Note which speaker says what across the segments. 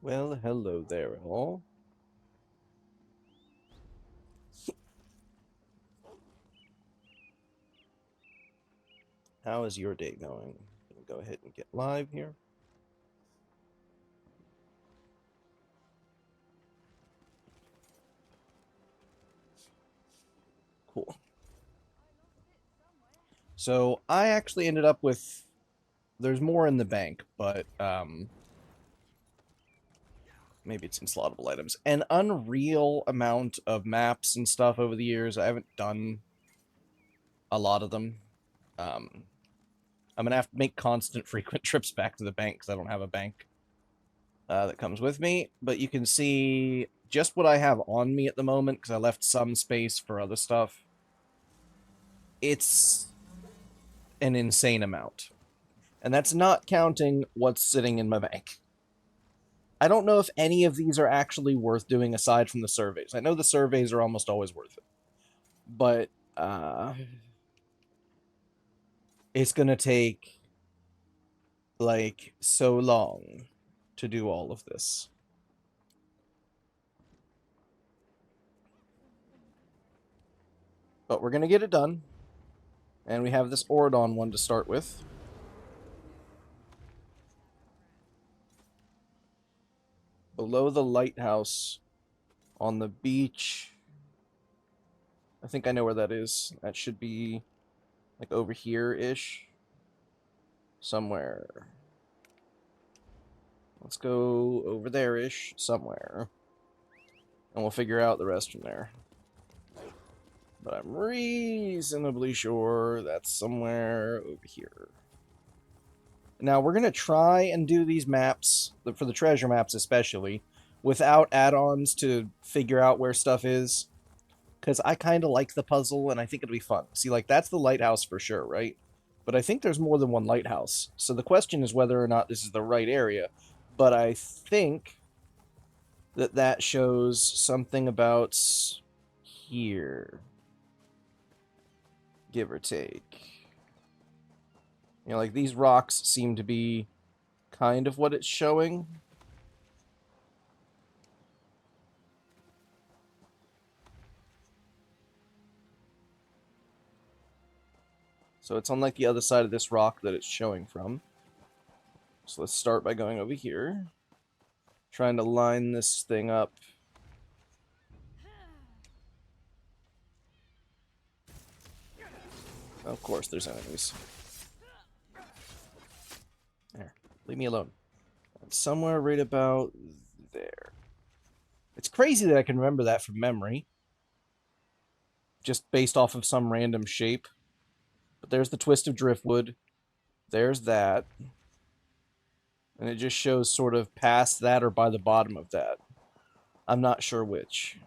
Speaker 1: Well, hello there, all. How is your day going? Gonna go ahead and get live here. Cool. So I actually ended up with there's more in the bank, but maybe it's some slottable items. An unreal amount of maps and stuff over the years. I haven't done a lot of them. Um, I'm gonna have to make constant, frequent trips back to the bank because I don't have a bank that comes with me. But you can see just what I have on me at the moment because I left some space for other stuff. It's an insane amount. And that's not counting what's sitting in my bank. I don't know if any of these are actually worth doing aside from the surveys. I know the surveys are almost always worth it. But it's going to take like so long to do all of this. But we're going to get it done. And we have this Oridon one to start with. Below the lighthouse on the beach. I think I know where that is. That should be like over here-ish. Somewhere. Let's go over there-ish somewhere. And we'll figure out the rest from there. But I'm reasonably sure that's somewhere over here. Now, we're going to try and do these maps, for the treasure maps especially, without add-ons to figure out where stuff is. Because I kind of like the puzzle, and I think it'll be fun. See, like, that's the lighthouse for sure, right? But I think there's more than one lighthouse. So the question is whether or not this is the right area. But I think that shows something about here, give or take. You know, like these rocks seem to be kind of what it's showing. So it's on like the other side of this rock that it's showing from. So let's start by going over here. Trying to line this thing up. Of course there's enemies. There. Leave me alone. And somewhere right about there. It's crazy that I can remember that from memory. Just based off of some random shape. But there's the twist of driftwood. There's that. And it just shows sort of past that or by the bottom of that. I'm not sure which.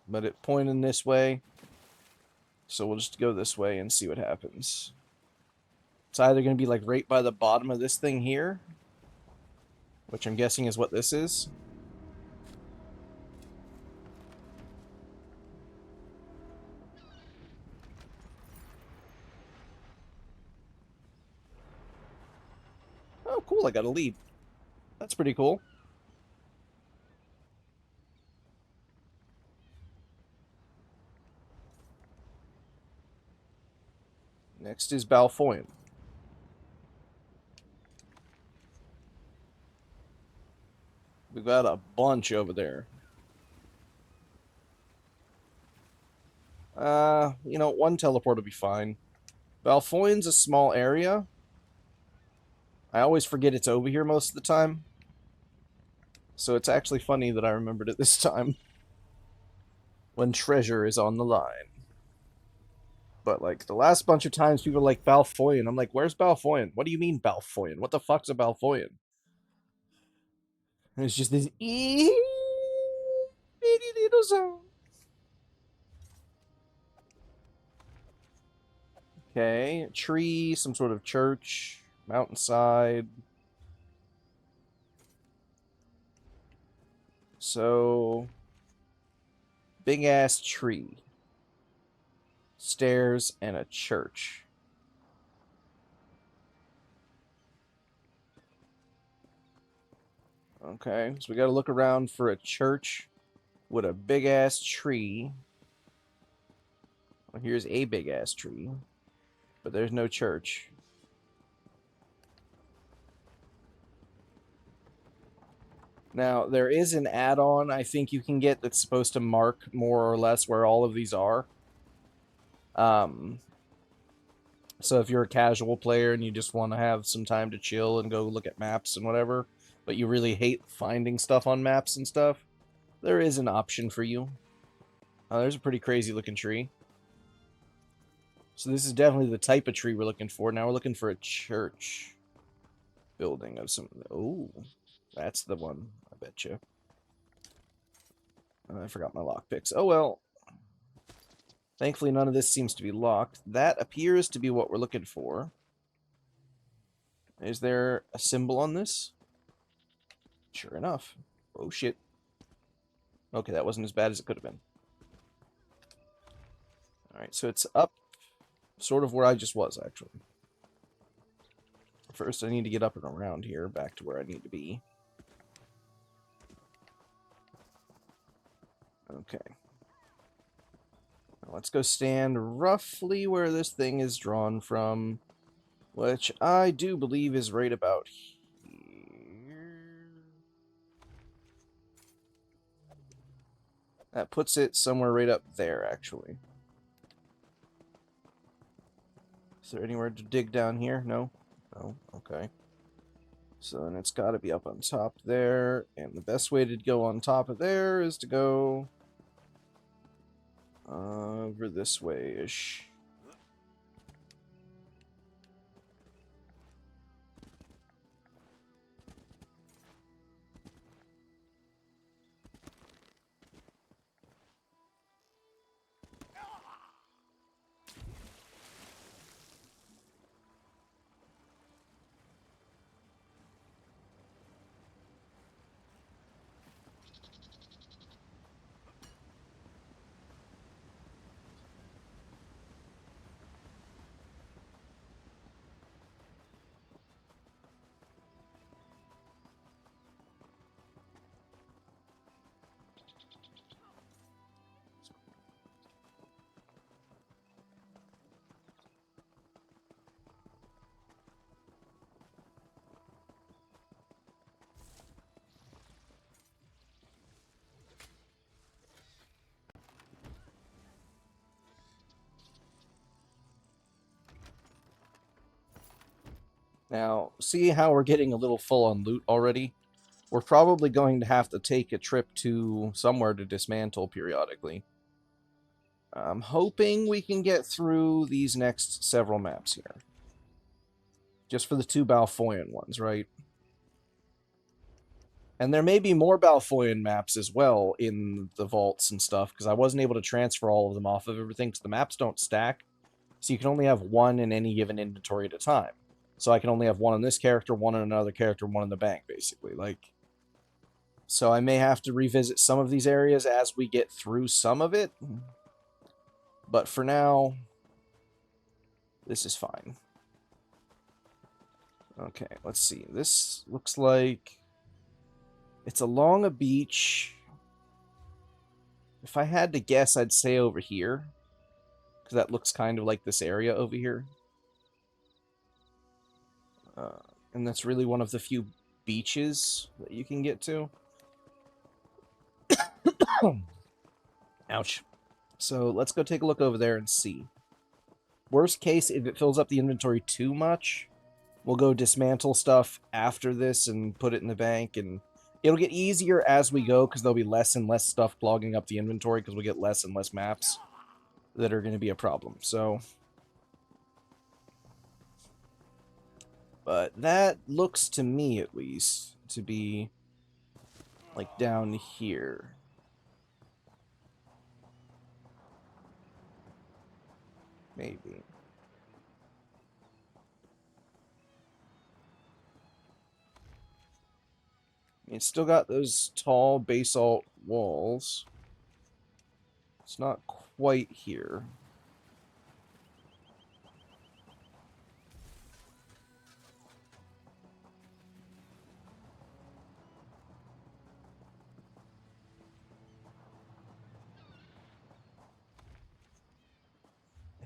Speaker 1: But it pointing this way. So we'll just go this way and see what happens. It's either going to be like right by the bottom of this thing here. Which I'm guessing is what this is. Oh, cool, I got a lead. That's pretty cool. Next is Balfoyn. We've got a bunch over there. One teleport will be fine. Balfoyn's a small area. I always forget it's over here most of the time. So it's actually funny that I remembered it this time. When treasure is on the line. But, like, the last bunch of times people are like, Balfoyn. I'm like, where's Balfoyn? What do you mean, Balfoyn? What the fuck's a Balfoyn? And it's just this itty little zone. Okay, tree, some sort of church, mountainside. So, big ass tree, stairs, and a church. Okay, so we gotta look around for a church with a big-ass tree. Well, here's a big-ass tree, but there's no church. Now, there is an add-on I think you can get that's supposed to mark more or less where all of these are. So if you're a casual player and you just want to have some time to chill and go look at maps and whatever, but you really hate finding stuff on maps and stuff, there is an option for you. There's a pretty crazy looking tree. So this is definitely the type of tree we're looking for. Now we're looking for a church building of some... Oh, that's the one, I bet you. I forgot my lockpicks. Oh well. Thankfully, none of this seems to be locked. That appears to be what we're looking for. Is there a symbol on this? Sure enough. Oh, shit. Okay, that wasn't as bad as it could have been. Alright, so it's up sort of where I just was, actually. First, I need to get up and around here, back to where I need to be. Okay. Now let's go stand roughly where this thing is drawn from, which I do believe is right about here. That puts it somewhere right up there, actually. Is there anywhere to dig down here? No? No? Okay. So then it's got to be up on top there, and the best way to go on top of there is to go over this way-ish. Now, see how we're getting a little full on loot already? We're probably going to have to take a trip to somewhere to dismantle periodically. I'm hoping we can get through these next several maps here. Just for the 2 Balfoyan ones, right? And there may be more Balfoyan maps as well in the vaults and stuff, because I wasn't able to transfer all of them off of everything, because the maps don't stack. So you can only have one in any given inventory at a time. So I can only have one on this character, one on another character, one in the bank, basically. So I may have to revisit some of these areas as we get through some of it. But for now, this is fine. Okay, let's see. This looks like it's along a beach. If I had to guess, I'd say over here. Because that looks kind of like this area over here. And that's really one of the few beaches that you can get to. Ouch. So let's go take a look over there and see. Worst case, if it fills up the inventory too much, we'll go dismantle stuff after this and put it in the bank. And it'll get easier as we go because there'll be less and less stuff clogging up the inventory because we get less and less maps that are going to be a problem. So... But that looks to me, at least, to be, like, down here. Maybe. It's still got those tall basalt walls. It's not quite here.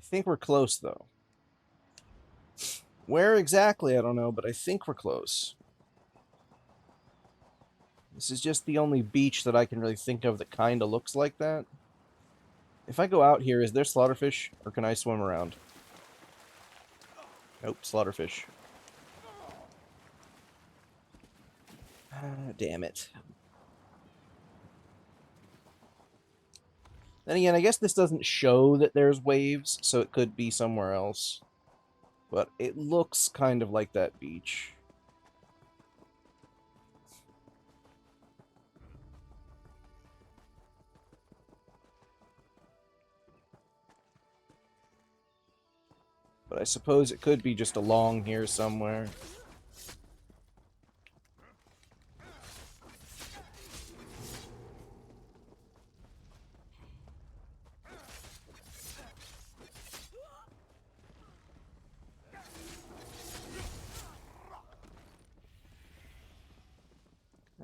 Speaker 1: think we're close, though. Where exactly, I don't know, but I think we're close. This is just the only beach that I can really think of that kind of looks like that. If I go out here, is there slaughterfish, or can I swim around? Nope, slaughterfish. Damn it. Then again, I guess this doesn't show that there's waves, so it could be somewhere else. But it looks kind of like that beach. But I suppose it could be just along here somewhere.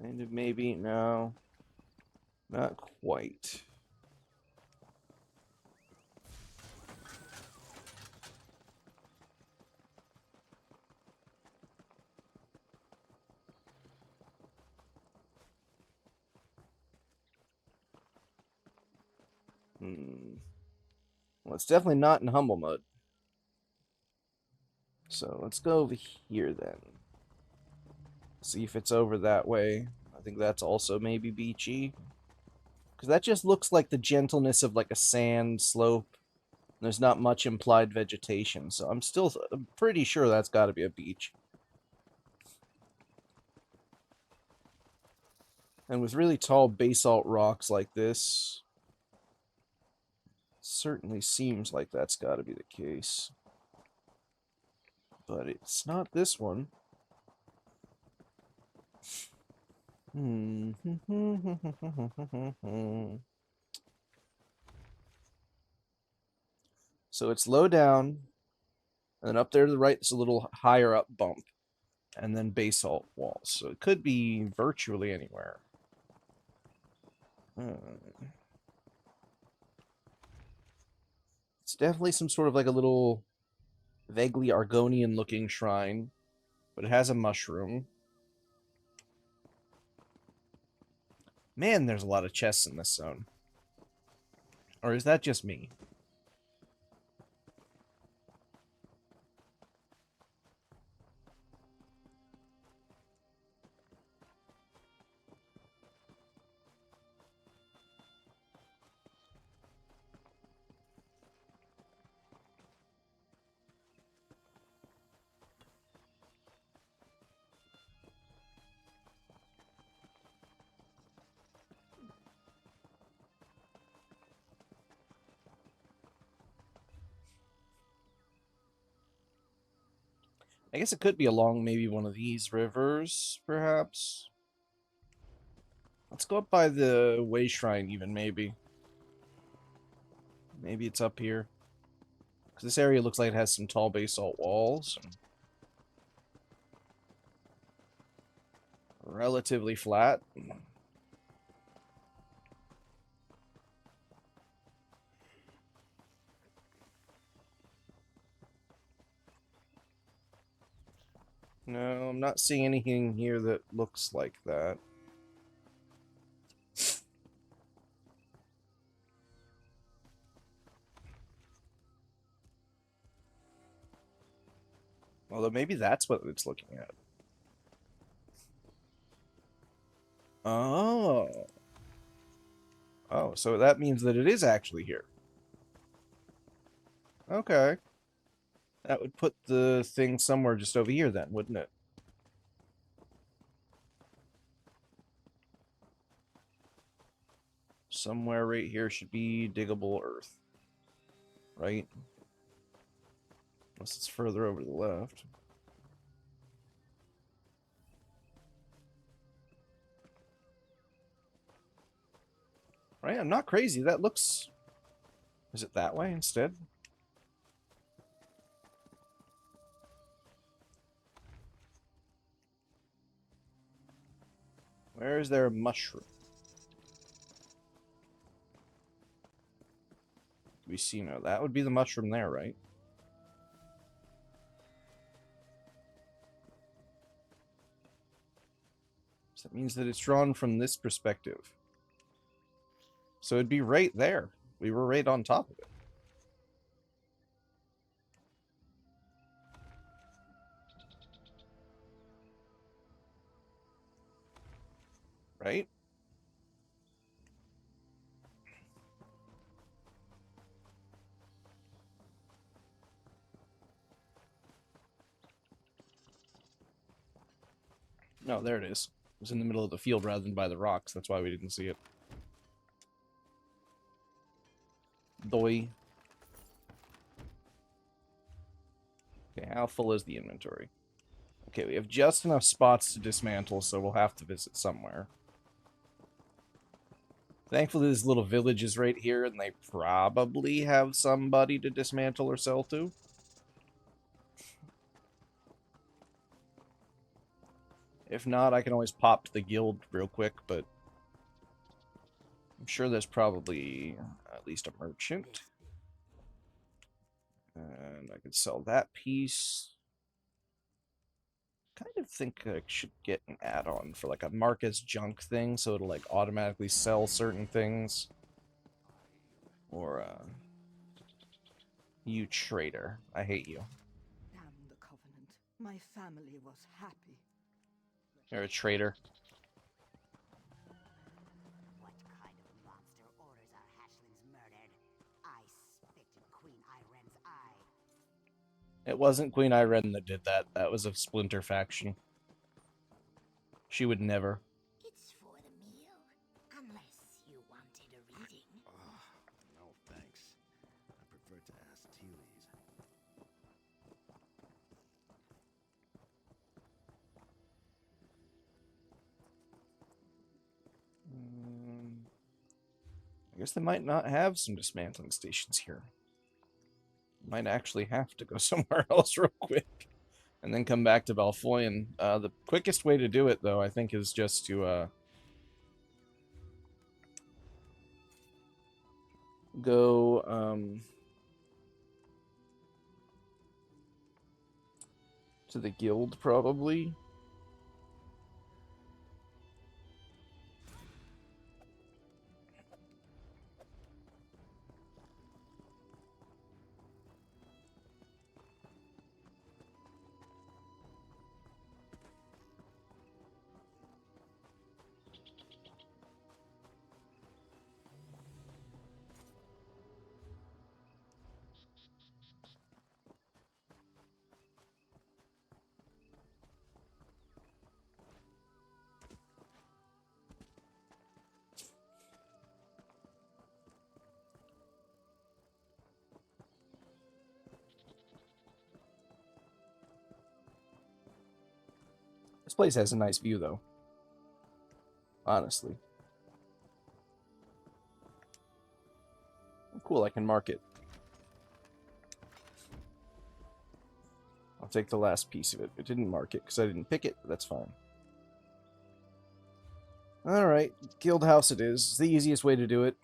Speaker 1: Kind of, maybe. No. Not quite. Well, it's definitely not in Humble Mud. So let's go over here then. See if it's over that way. I think that's also maybe beachy. Because that just looks like the gentleness of like a sand slope. There's not much implied vegetation, so I'm pretty sure that's got to be a beach. And with really tall basalt rocks like this, certainly seems like that's got to be the case. But it's not this one. So it's low down, and then up there to the right, it's a little higher up bump, and then basalt walls. So it could be virtually anywhere. It's definitely some sort of like a little vaguely Argonian looking shrine, but it has a mushroom. Man, there's a lot of chests in this zone. Or is that just me? I guess it could be along maybe one of these rivers, perhaps. Let's go up by the way shrine even, maybe. Maybe it's up here. Because this area looks like it has some tall basalt walls. Relatively flat. No, I'm not seeing anything here that looks like that. Although maybe that's what it's looking at. Oh. Oh, so that means that it is actually here. Okay. That would put the thing somewhere just over here then, wouldn't it? Somewhere right here should be diggable earth. Right? Unless it's further over to the left. Right, I'm not crazy. That looks... Is it that way instead? Where is there a mushroom? We see now. That would be the mushroom there, right? So that means that it's drawn from this perspective. So it'd be right there. We were right on top of it. Right? No, there it is. It was in the middle of the field rather than by the rocks. That's why we didn't see it. Doi. Okay, how full is the inventory? Okay, we have just enough spots to dismantle, so we'll have to visit somewhere. Thankfully, this little village is right here, and they probably have somebody to dismantle or sell to. If not, I can always pop to the guild real quick, but I'm sure there's probably at least a merchant. And I could sell that piece. Kind of think I should get an add-on for like a mark as junk thing, so it'll like automatically sell certain things. Or, you traitor. I hate you.
Speaker 2: Damn the Covenant. My family was happy.
Speaker 1: You're a traitor.
Speaker 3: What kind of monster orders our hatchlings murdered? I spit in Queen Iren's eye.
Speaker 1: It wasn't Queen Irene that did that. That was a splinter faction. She would never.
Speaker 3: It's for the meal, unless you wanted a reading.
Speaker 4: No, thanks. I prefer to ask Tealies.
Speaker 1: I guess they might not have some dismantling stations here. Might actually have to go somewhere else real quick. And then come back to Balfoyan. The quickest way to do it, though, I think, is just to go to the guild, probably. This place has a nice view, though. Honestly. Cool, I can mark it. I'll take the last piece of it. It didn't mark it because I didn't pick it, but that's fine. Alright, guild house it is. It's the easiest way to do it.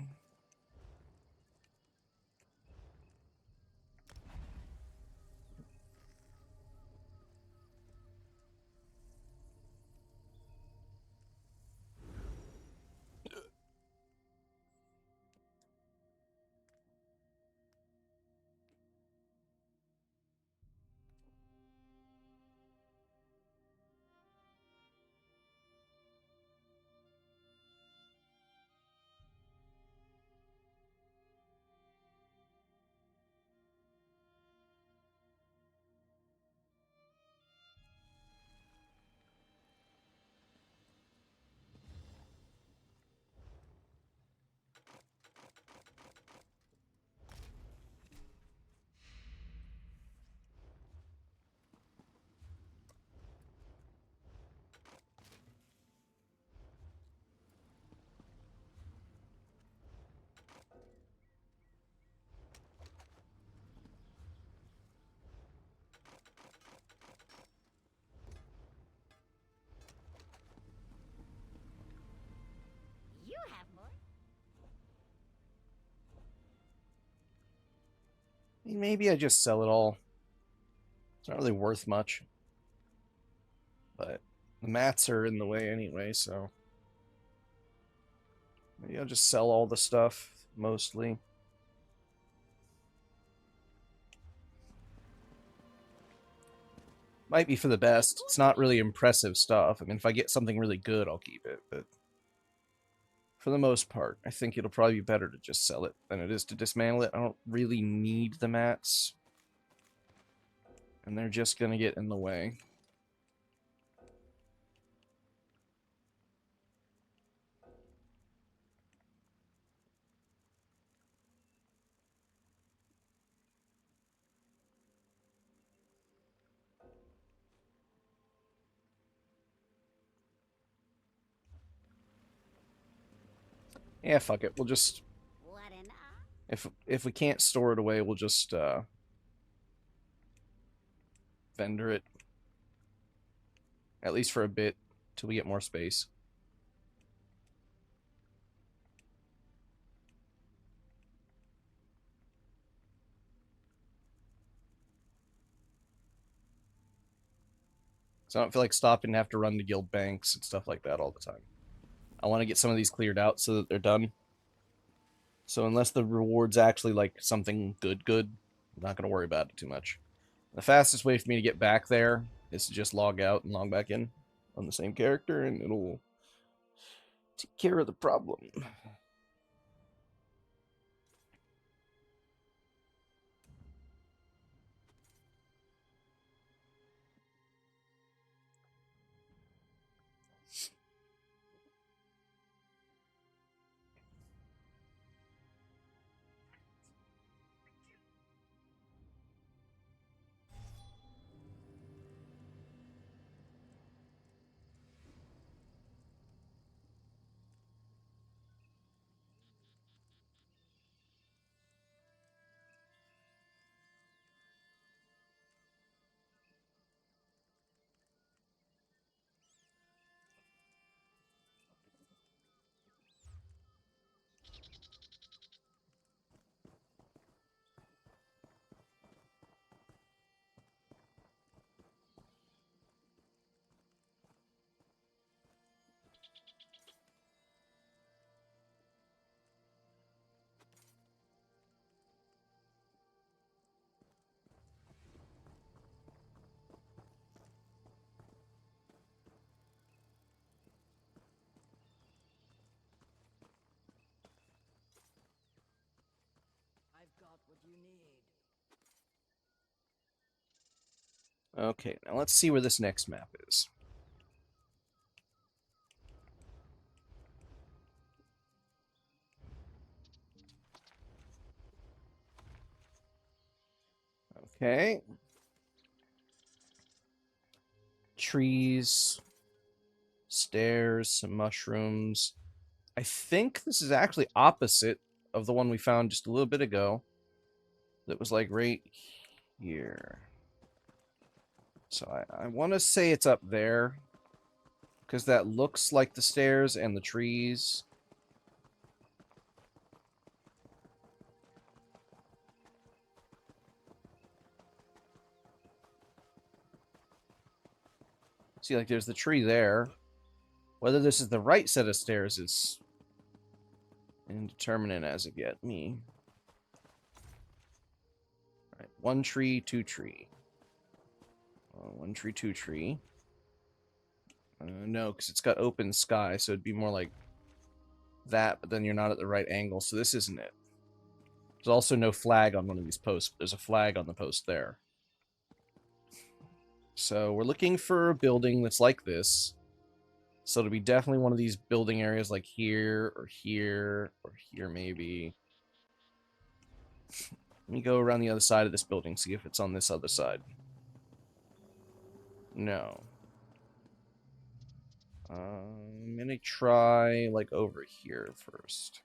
Speaker 1: Maybe I just sell it all. It's not really worth much. But the mats are in the way anyway, so maybe I'll just sell all the stuff, mostly. Might be for the best. It's not really impressive stuff. I mean, if I get something really good, I'll keep it, but for the most part, I think it'll probably be better to just sell it than it is to dismantle it. I don't really need the mats, and they're just gonna get in the way. Yeah, fuck it. We'll just
Speaker 3: What an
Speaker 1: if we can't store it away, we'll just vendor it at least for a bit till we get more space. So I don't feel like stopping and have to run to guild banks and stuff like that all the time. I want to get some of these cleared out so that they're done. So unless the reward's actually like something good, I'm not going to worry about it too much. The fastest way for me to get back there is to just log out and log back in on the same character, and it'll take care of the problem.
Speaker 2: I've got what you need.
Speaker 1: Okay, now let's see where this next map is. Okay. Trees, stairs, some mushrooms. I think this is actually opposite of the one we found just a little bit ago. That was like right here. So I want to say it's up there, because that looks like the stairs and the trees. See, like, there's the tree there. Whether this is the right set of stairs is indeterminate as of yet. Me. Alright, one tree, two tree. One tree, two tree. No, because it's got open sky, so it'd be more like that, but then you're not at the right angle, so this isn't it. There's also no flag on one of these posts, but there's a flag on the post there. So we're looking for a building that's like this. So it'll be definitely one of these building areas like here, or here, or here maybe. Let me go around the other side of this building, see if it's on this other side. No. I'm gonna try, like, over here first.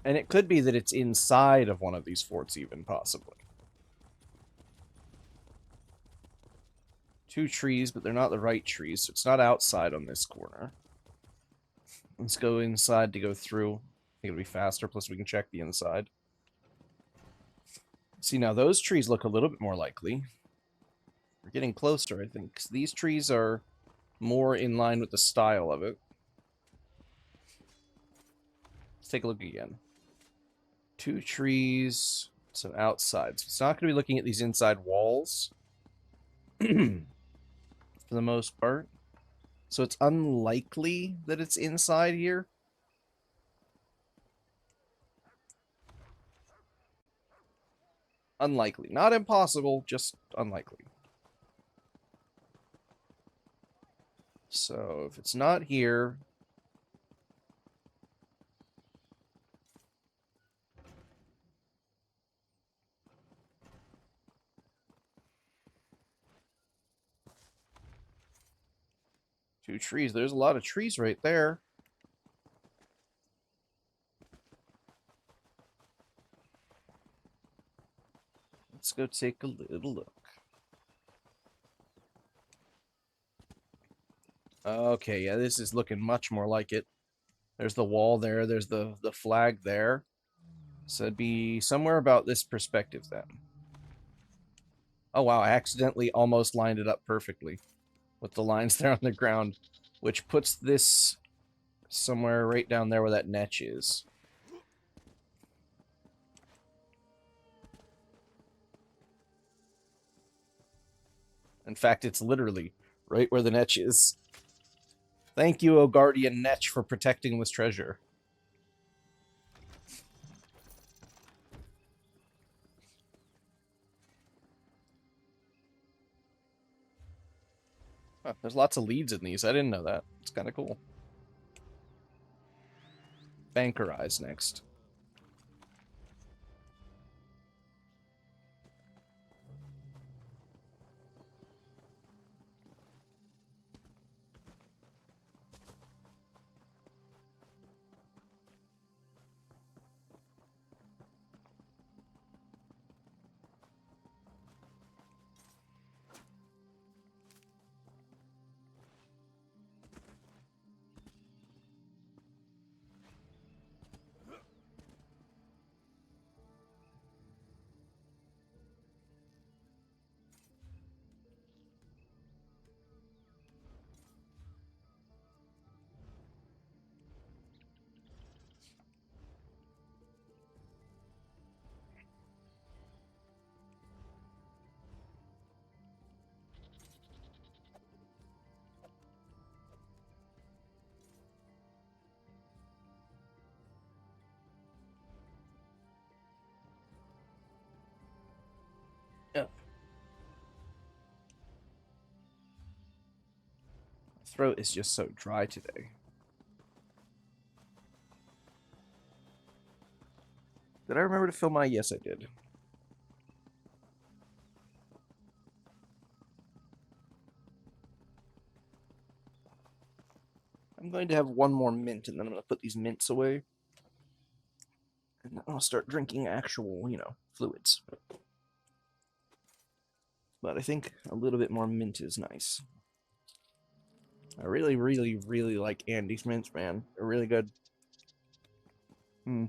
Speaker 1: And it could be that it's inside of one of these forts, even, possibly. 2 trees, but they're not the right trees, so it's not outside on this corner. Let's go inside to go through. I think it'll be faster, plus we can check the inside. See, now those trees look a little bit more likely. We're getting closer, I think, 'cause these trees are more in line with the style of it. Let's take a look again. 2 trees, so outside. So it's not going to be looking at these inside walls for the most part. So it's unlikely that it's inside here. Unlikely. Not impossible, just unlikely. So if it's not here... Two trees. There's a lot of trees right there. Let's go take a little look. Okay, yeah, this is looking much more like it. There's the wall there. There's the flag there. So it'd be somewhere about this perspective then. Oh, wow, I accidentally almost lined it up perfectly with the lines there on the ground, which puts this somewhere right down there where that netch is. In fact, it's literally right where the netch is. Thank you, O Guardian Netch, for protecting this treasure. Huh, there's lots of leads in these. I didn't know that. It's kind of cool. Banker Eyes next. Yeah. My throat is just so dry today. Did I remember to fill my? Yes, I did. I'm going to have one more mint, and then I'm going to put these mints away. And then I'll start drinking actual, fluids. But I think a little bit more mint is nice. I really, really, really like Andy's mints, man. They're really good. Hmm.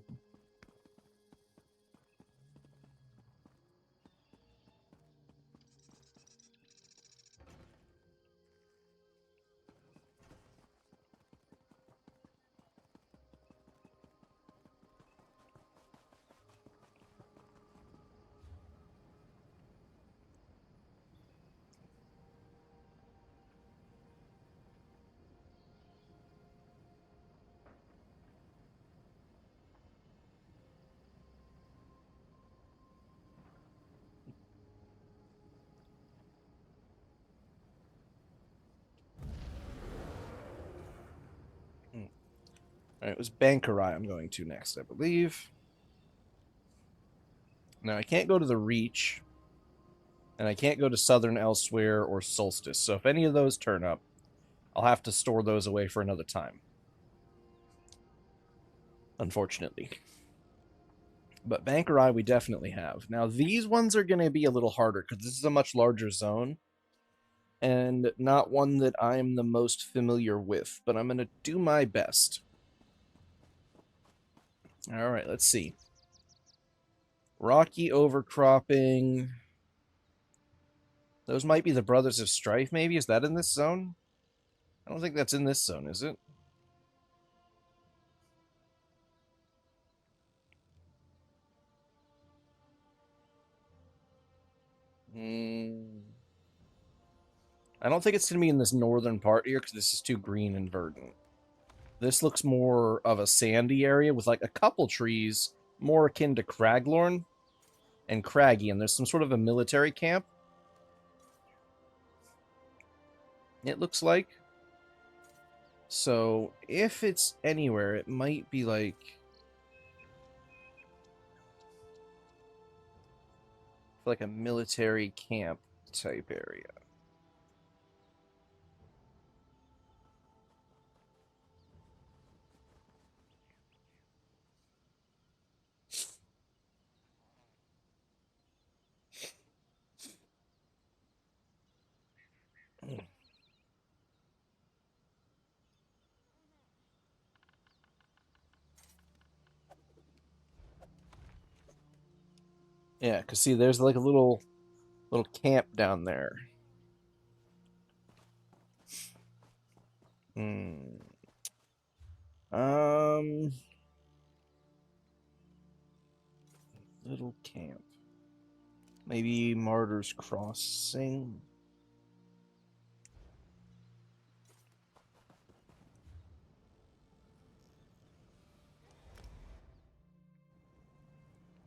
Speaker 1: Alright, it was Bankerai I'm going to next, I believe. Now, I can't go to the Reach, and I can't go to Southern Elsewhere or Solstice, so if any of those turn up, I'll have to store those away for another time. Unfortunately. But Banker Eye we definitely have. Now, these ones are going to be a little harder, because this is a much larger zone, and not one that I'm the most familiar with, but I'm going to do my best. Alright, let's see. Rocky Overcropping. Those might be the Brothers of Strife, maybe? Is that in this zone? I don't think that's in this zone, is it? I don't think it's going to be in this northern part here, because this is too green and verdant. This looks more of a sandy area with like a couple trees, more akin to Craglorn and Craggy, and there's some sort of a military camp. It looks like. So, if it's anywhere, it might be like a military camp type area. Yeah, because see, there's like a little camp down there. Um, little camp. Maybe Martyr's Crossing.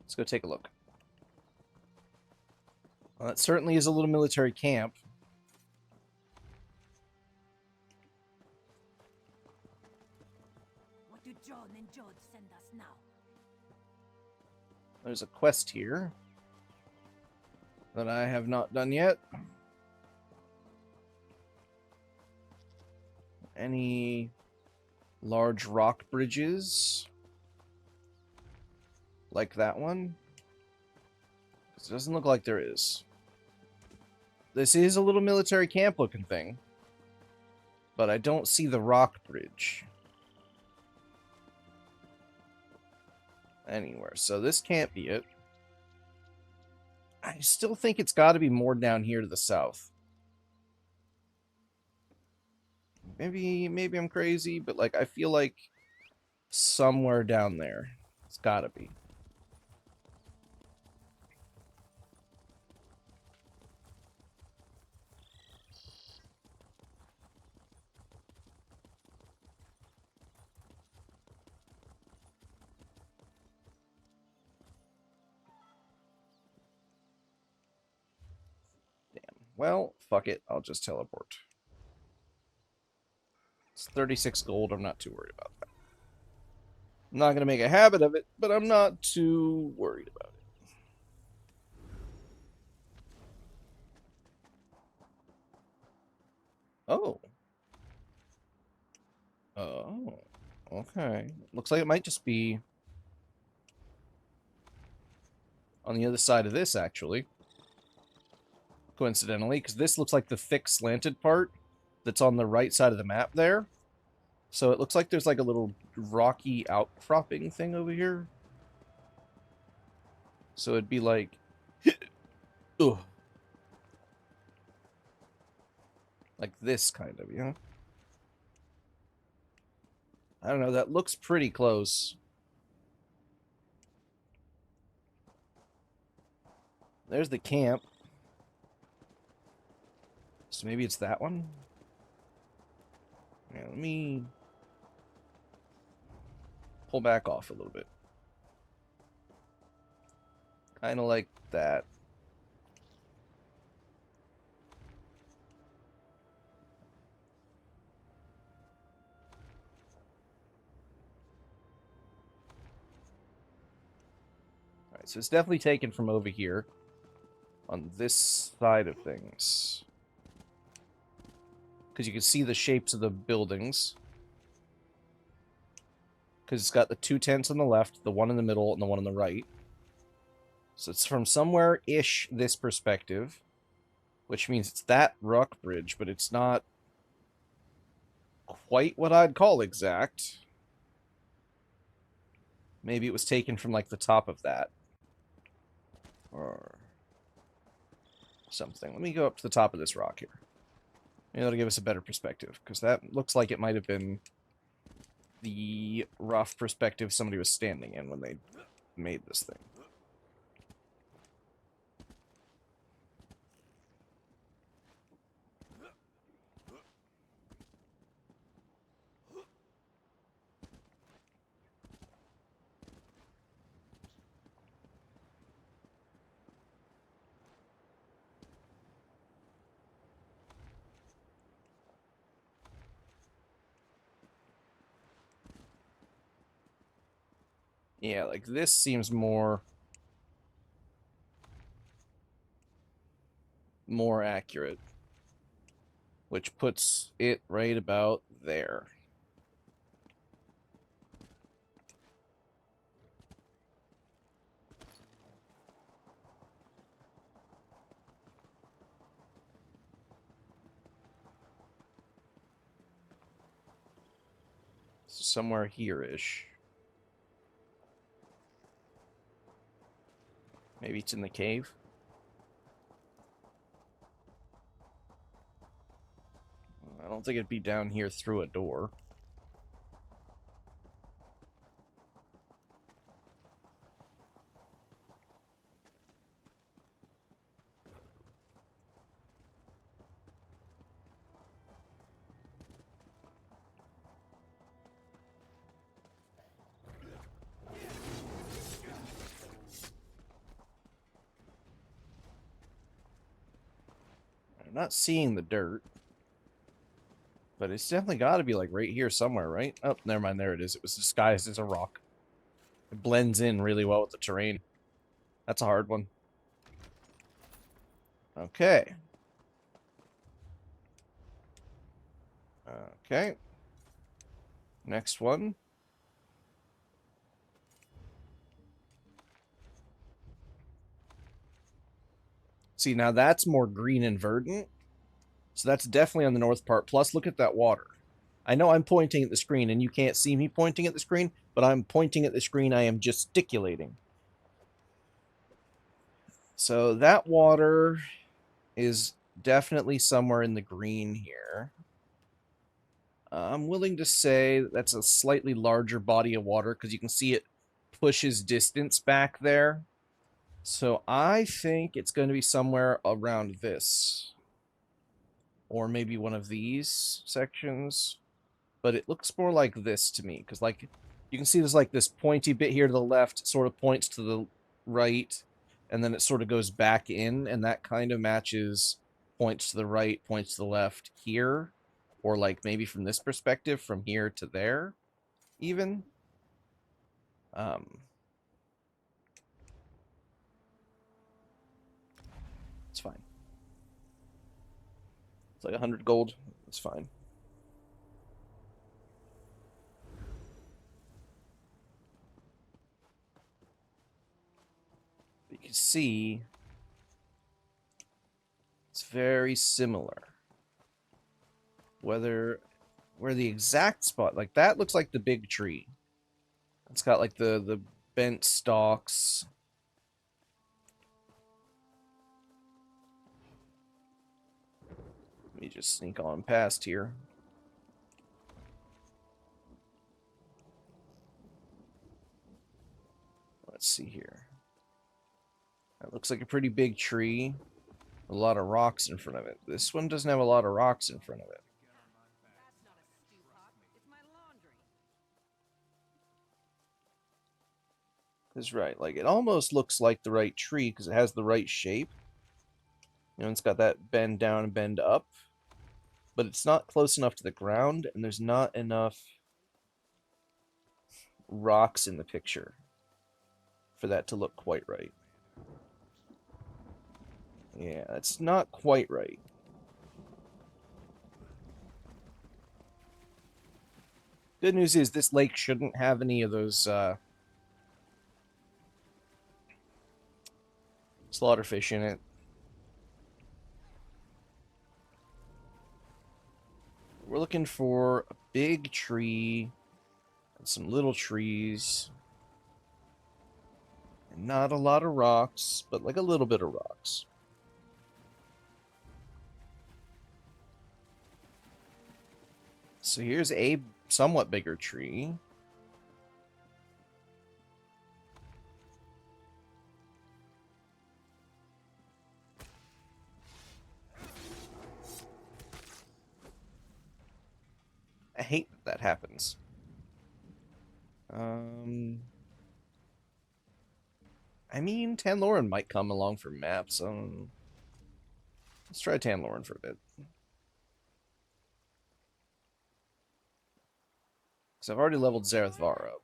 Speaker 1: Let's go take a look. Well, that certainly is a little military camp.
Speaker 3: What do John and George send us now?
Speaker 1: There's a quest here that I have not done yet. Any large rock bridges? Like that one? It doesn't look like there is. This is a little military camp looking thing, but I don't see the rock bridge anywhere. So this can't be it. I still think it's got to be more down here to the south. Maybe I'm crazy, but like I feel like somewhere down there. It's got to be. Well, fuck it. I'll just teleport. It's 36 gold. I'm not too worried about that. I'm not going to make a habit of it, but I'm not too worried about it. Oh. Oh. Okay. Looks like it might just be on the other side of this, actually. Coincidentally, because this looks like the thick slanted part that's on the right side of the map there. So it looks like there's like a little rocky outcropping thing over here. So it'd be like... ugh. Like this kind of, you know? I don't know, that looks pretty close. There's the camp. So maybe it's that one? Yeah, let me pull back off a little bit. Kind of like that. Alright, so it's definitely taken from over here. On this side of things. Because you can see the shapes of the buildings. Because it's got the two tents on the left, the one in the middle, and the one on the right. So it's from somewhere-ish this perspective. Which means it's that rock bridge, but it's not quite what I'd call exact. Maybe it was taken from, like, the top of that. Or something. Let me go up to the top of this rock here. Maybe that'll give us a better perspective, because that looks like it might have been the rough perspective somebody was standing in when they made this thing. Yeah, like this seems more accurate, which puts it right about there. Somewhere here-ish. Maybe it's in the cave. I don't think it'd be down here through a door. I'm not seeing the dirt. But it's definitely got to be, like, right here somewhere, right? Oh, never mind. There it is. It was disguised as a rock. It blends in really well with the terrain. That's a hard one. Okay. Okay. Next one. See, now that's more green and verdant. So that's definitely on the north part. Plus, look at that water. I know I'm pointing at the screen, and you can't see me pointing at the screen, but I'm pointing at the screen. I am gesticulating. So that water is definitely somewhere in the green here. I'm willing to say that's a slightly larger body of water because you can see it pushes distance back there. So I think it's going to be somewhere around this. Or maybe one of these sections. But it looks more like this to me. Because, like, you can see there's, like, this pointy bit here to the left. Sort of points to the right. And then it sort of goes back in. And that kind of matches points to the right, points to the left here. Or, like, maybe from this perspective, from here to there, even. It's fine. It's like 100 gold. It's fine. You can see it's very similar. Where the exact spot, like that looks like the big tree. It's got like the bent stalks. Let me just sneak on past here. Let's see here. That looks like a pretty big tree. A lot of rocks in front of it. This one doesn't have a lot of rocks in front of it. That's right. Like, it almost looks like the right tree because it has the right shape. You know, it's got that bend down and bend up. But it's not close enough to the ground, and there's not enough rocks in the picture for that to look quite right. Yeah, it's not quite right. Good news is this lake shouldn't have any of those slaughterfish in it. We're looking for a big tree and some little trees. And not a lot of rocks, but like a little bit of rocks. So here's a somewhat bigger tree. I hate that happens. I mean, Tanloran might come along for maps. Let's try Tanloran for a bit. Because I've already leveled Zarethvar up.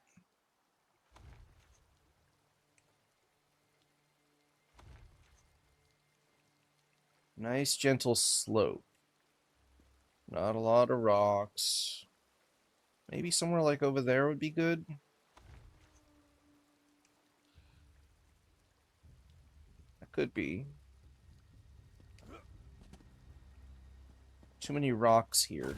Speaker 1: Nice, gentle slope. Not a lot of rocks. Maybe somewhere like over there would be good. That could be. Too many rocks here.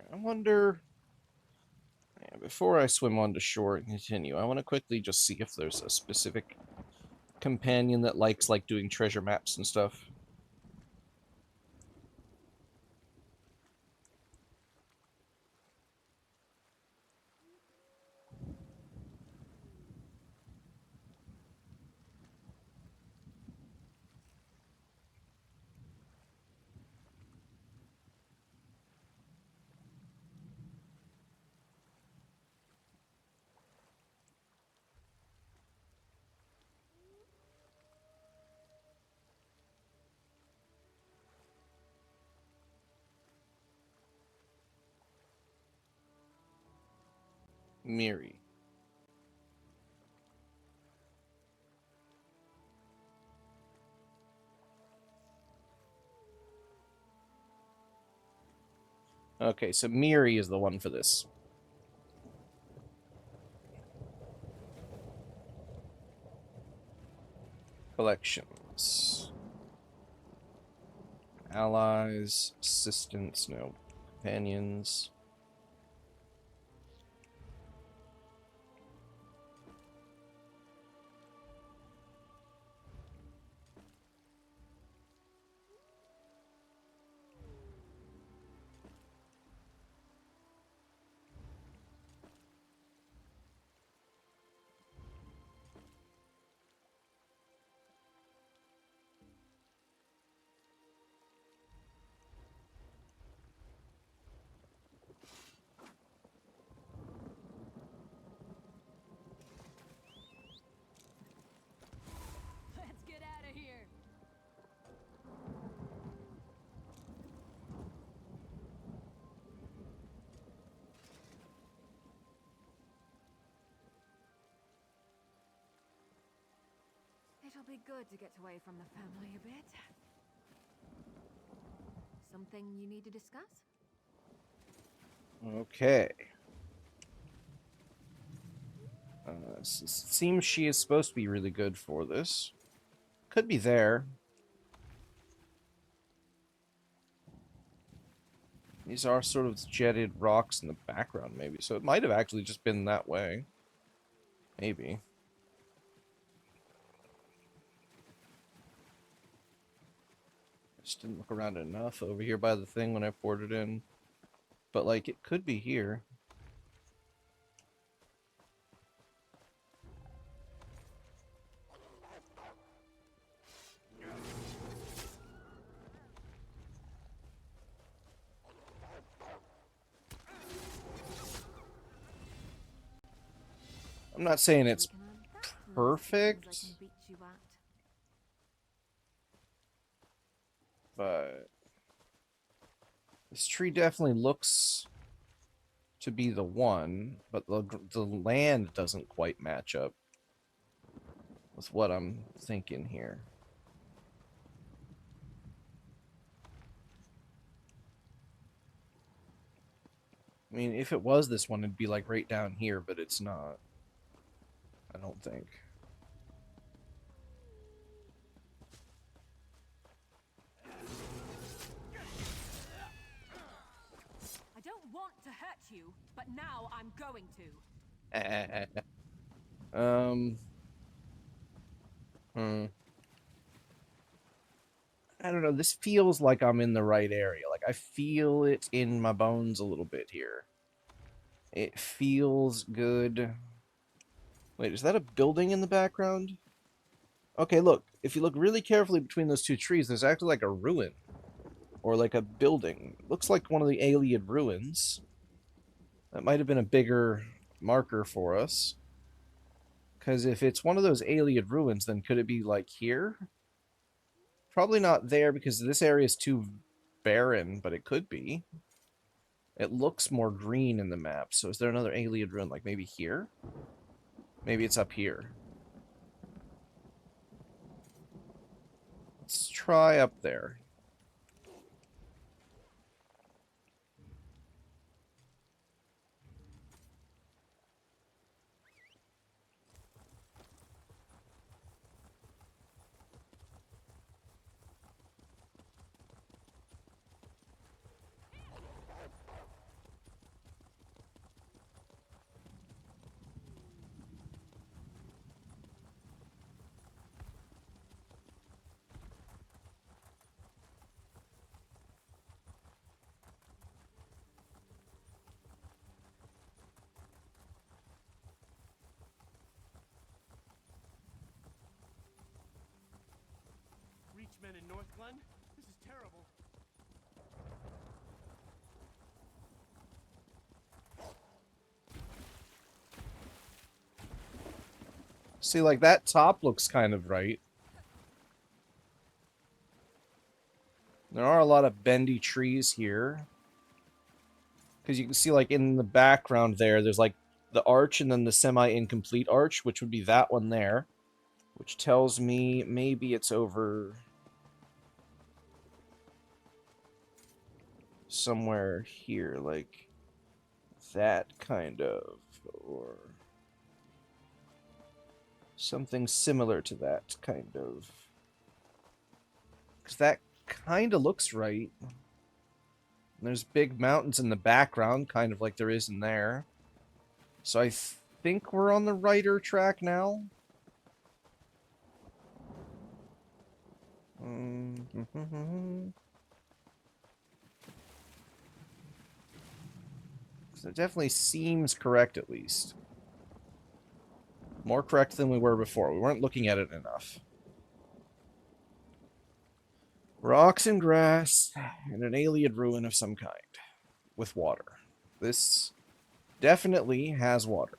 Speaker 1: I wonder... Yeah, before I swim onto shore and continue, I want to quickly just see if there's a specific companion that likes like doing treasure maps and stuff. Miri. Okay, so Miri is the one for this. Collections. Allies, assistants, no. Companions.
Speaker 5: Let's get out of here.
Speaker 6: It'll be good to get away from the family a bit. Something you need to discuss?
Speaker 1: Okay. Seems she is supposed to be really good for this. Could be there. These are sort of jetted rocks in the background, maybe. So it might have actually just been that way. Maybe. Just didn't look around enough over here by the thing when I poured it in. But, like, it could be here. I'm not saying
Speaker 6: We
Speaker 1: it's
Speaker 6: can earn lots of things I
Speaker 1: perfect,
Speaker 6: can beat you at.
Speaker 1: but this tree definitely looks to be the one, but the land doesn't quite match up with what I'm thinking here. I mean, if it was this one, it'd be like right down here, but it's not. I don't think.
Speaker 5: I don't want to hurt you, but now I'm going to.
Speaker 1: um. Hmm. I don't know. This feels like I'm in the right area. Like I feel it in my bones a little bit here. It feels good. Wait, is that a building in the background? Okay, look. If you look really carefully between those two trees, there's actually like a ruin. Or like a building. Looks like one of the Alien ruins. That might have been a bigger marker for us. Because if it's one of those Alien ruins, then could it be like here? Probably not there because this area is too barren, but it could be. It looks more green in the map. So is there another Alien ruin? Like maybe here? Maybe it's up here. Let's try up there.
Speaker 4: Reachmen in North Glen? This is terrible.
Speaker 1: See, like that top looks kind of right. There are a lot of bendy trees here. Because you can see, like, in the background there's, like, the arch and then the semi-incomplete arch, which would be that one there. Which tells me maybe it's over somewhere here, like that kind of, or something similar to that kind of. Because that kind of looks right. And there's big mountains in the background, kind of like there is in there. So I think we're on the righter track now. So it definitely seems correct, at least. More correct than we were before. We weren't looking at it enough. Rocks and grass, and an alien ruin of some kind. With water. This definitely has water.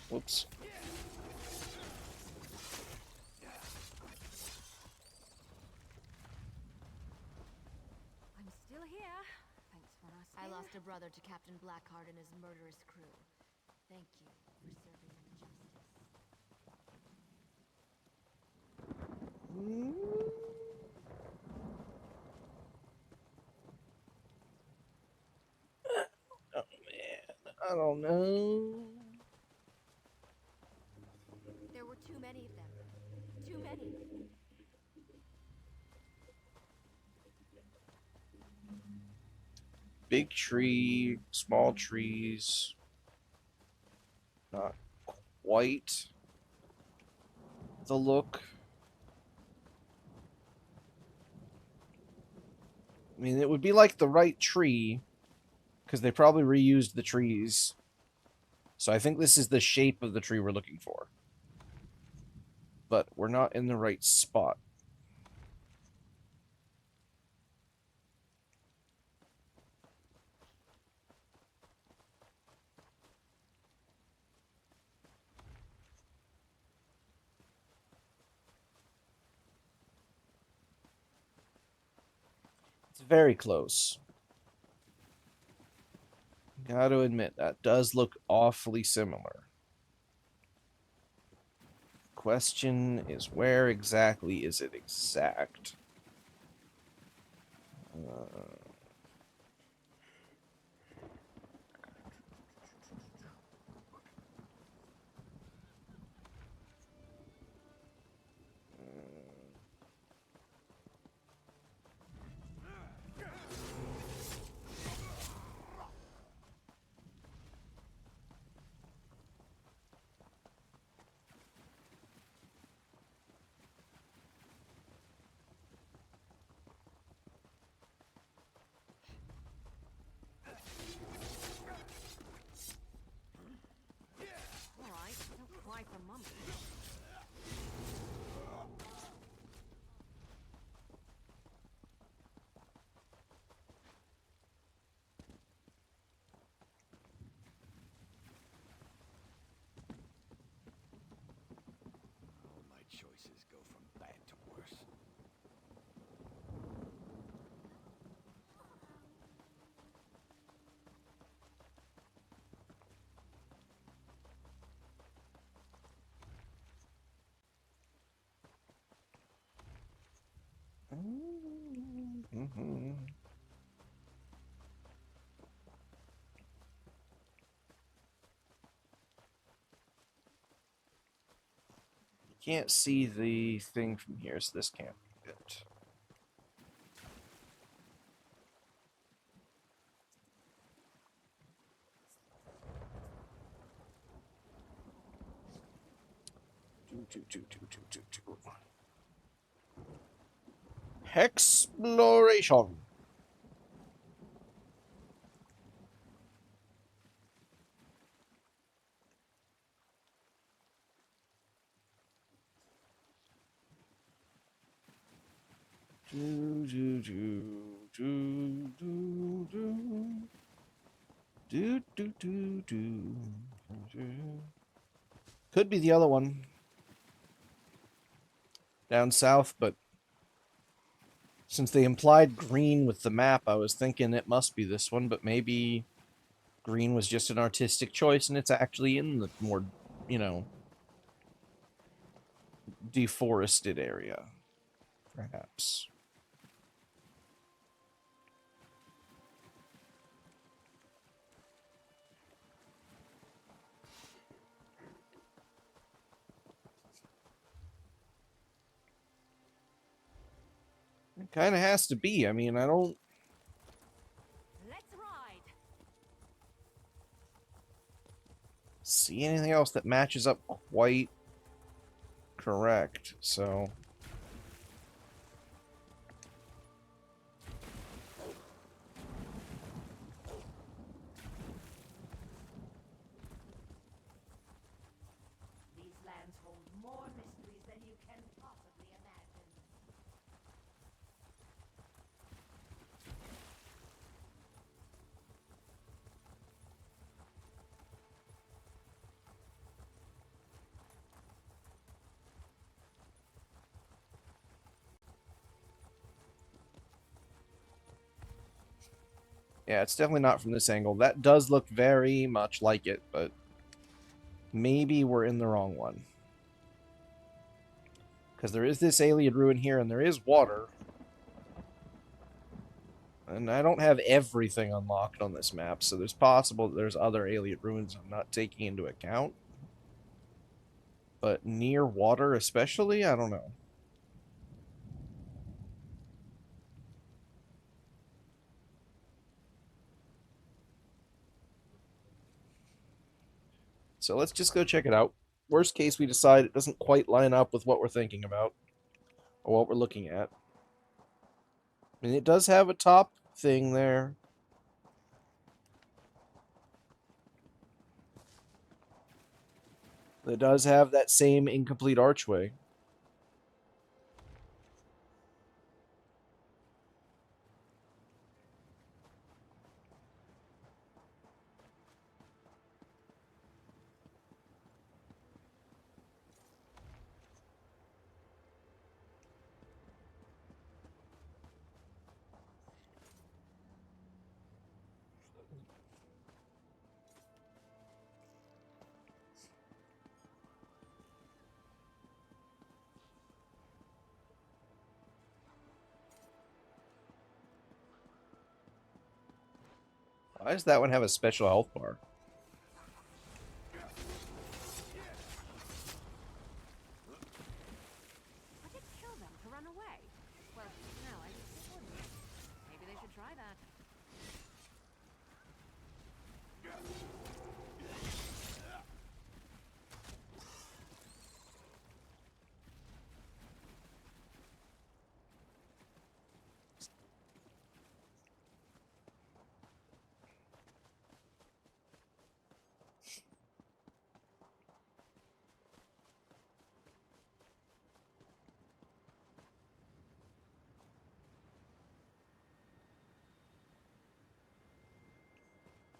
Speaker 1: Whoops.
Speaker 6: I'm still here. Thanks for asking.
Speaker 5: I lost a brother to Captain Blackheart and his murderous crew. Thank you for serving them justice.
Speaker 1: Oh man, I don't know.
Speaker 5: There were too many of them. Too many.
Speaker 1: big tree, small trees. Not quite the look. I mean, it would be like the right tree, because they probably reused the trees. So I think this is the shape of the tree we're looking for. But we're not in the right spot. It's very close. Gotta admit, that does look awfully similar. Question is, where exactly is it exact?
Speaker 5: Alright, don't cry for mum.
Speaker 4: All my choices go from bad to worse.
Speaker 1: Can't see the thing from here, so this can't be it. Exploration. Do do do do do do do do do do. Could be the other one down south, but since they implied green with the map, I was thinking it must be this one, but maybe green was just an artistic choice and it's actually in the more, you know, deforested area, perhaps. It kind of has to be. I mean, I don't
Speaker 5: Let's ride.
Speaker 1: see anything else that matches up quite correct, so...
Speaker 3: These lands hold more mysteries than you can possibly imagine.
Speaker 1: Yeah, it's definitely not from this angle. That does look very much like it, but maybe we're in the wrong one. Because there is this alien ruin here, and there is water. And I don't have everything unlocked on this map, so there's possible that there's other alien ruins I'm not taking into account. But near water especially, I don't know. So let's just go check it out. Worst case, we decide it doesn't quite line up with what we're thinking about, or what we're looking at. I mean, it does have a top thing there. It does have that same incomplete archway. Why does that one have a special health bar?
Speaker 6: I did kill them to run away. Well, no, I wouldn't. Maybe they should try that.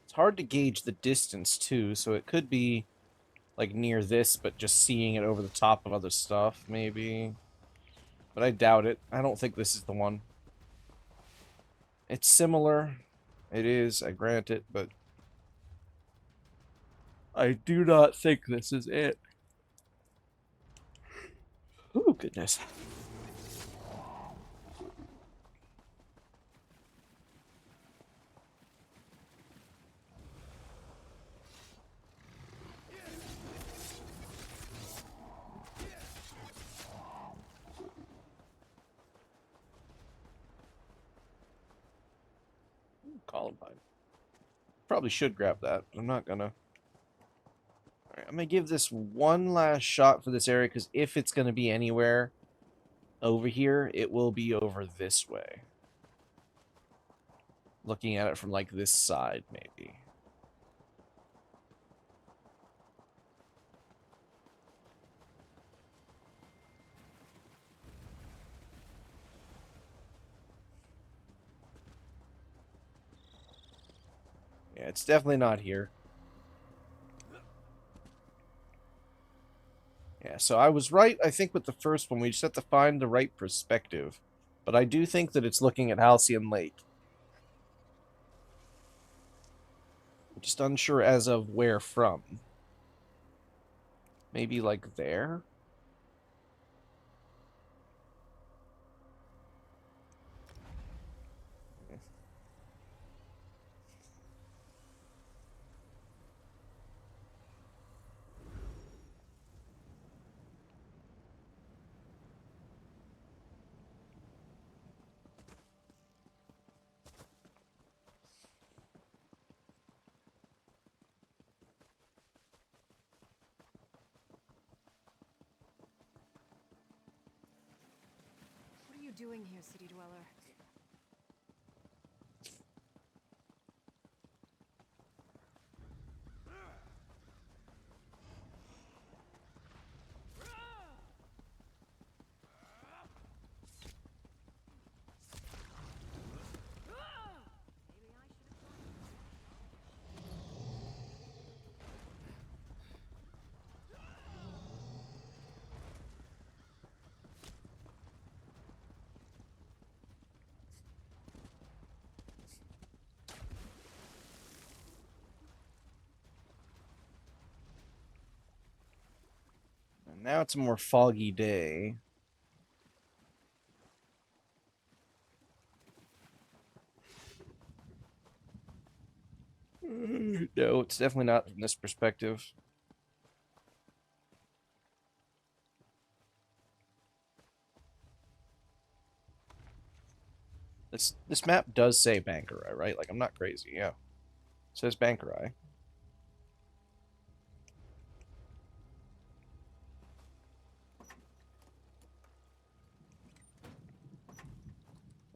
Speaker 1: It's hard to gauge the distance, too, so it could be, like, near this, but just seeing it over the top of other stuff, maybe. But I doubt it. I don't think this is the one. It's similar. It is, I grant it, but I do not think this is it. Oh, goodness. Columbine. Probably should grab that, but I'm not gonna. Alright, I'm gonna give this one last shot for this area, because if it's gonna be anywhere over here, it will be over this way. Looking at it from, like, this side, maybe. Yeah, it's definitely not here. Yeah, so I was right, I think, with the first one. We just have to find the right perspective. But I do think that it's looking at Halcyon Lake. I'm just unsure as of where from. Maybe, like, there?
Speaker 6: What are you doing here, city dweller?
Speaker 1: And now it's a more foggy day. No, it's definitely not from this perspective. This map does say Bankerai, right? Like, I'm not crazy, yeah. It says Bankerai.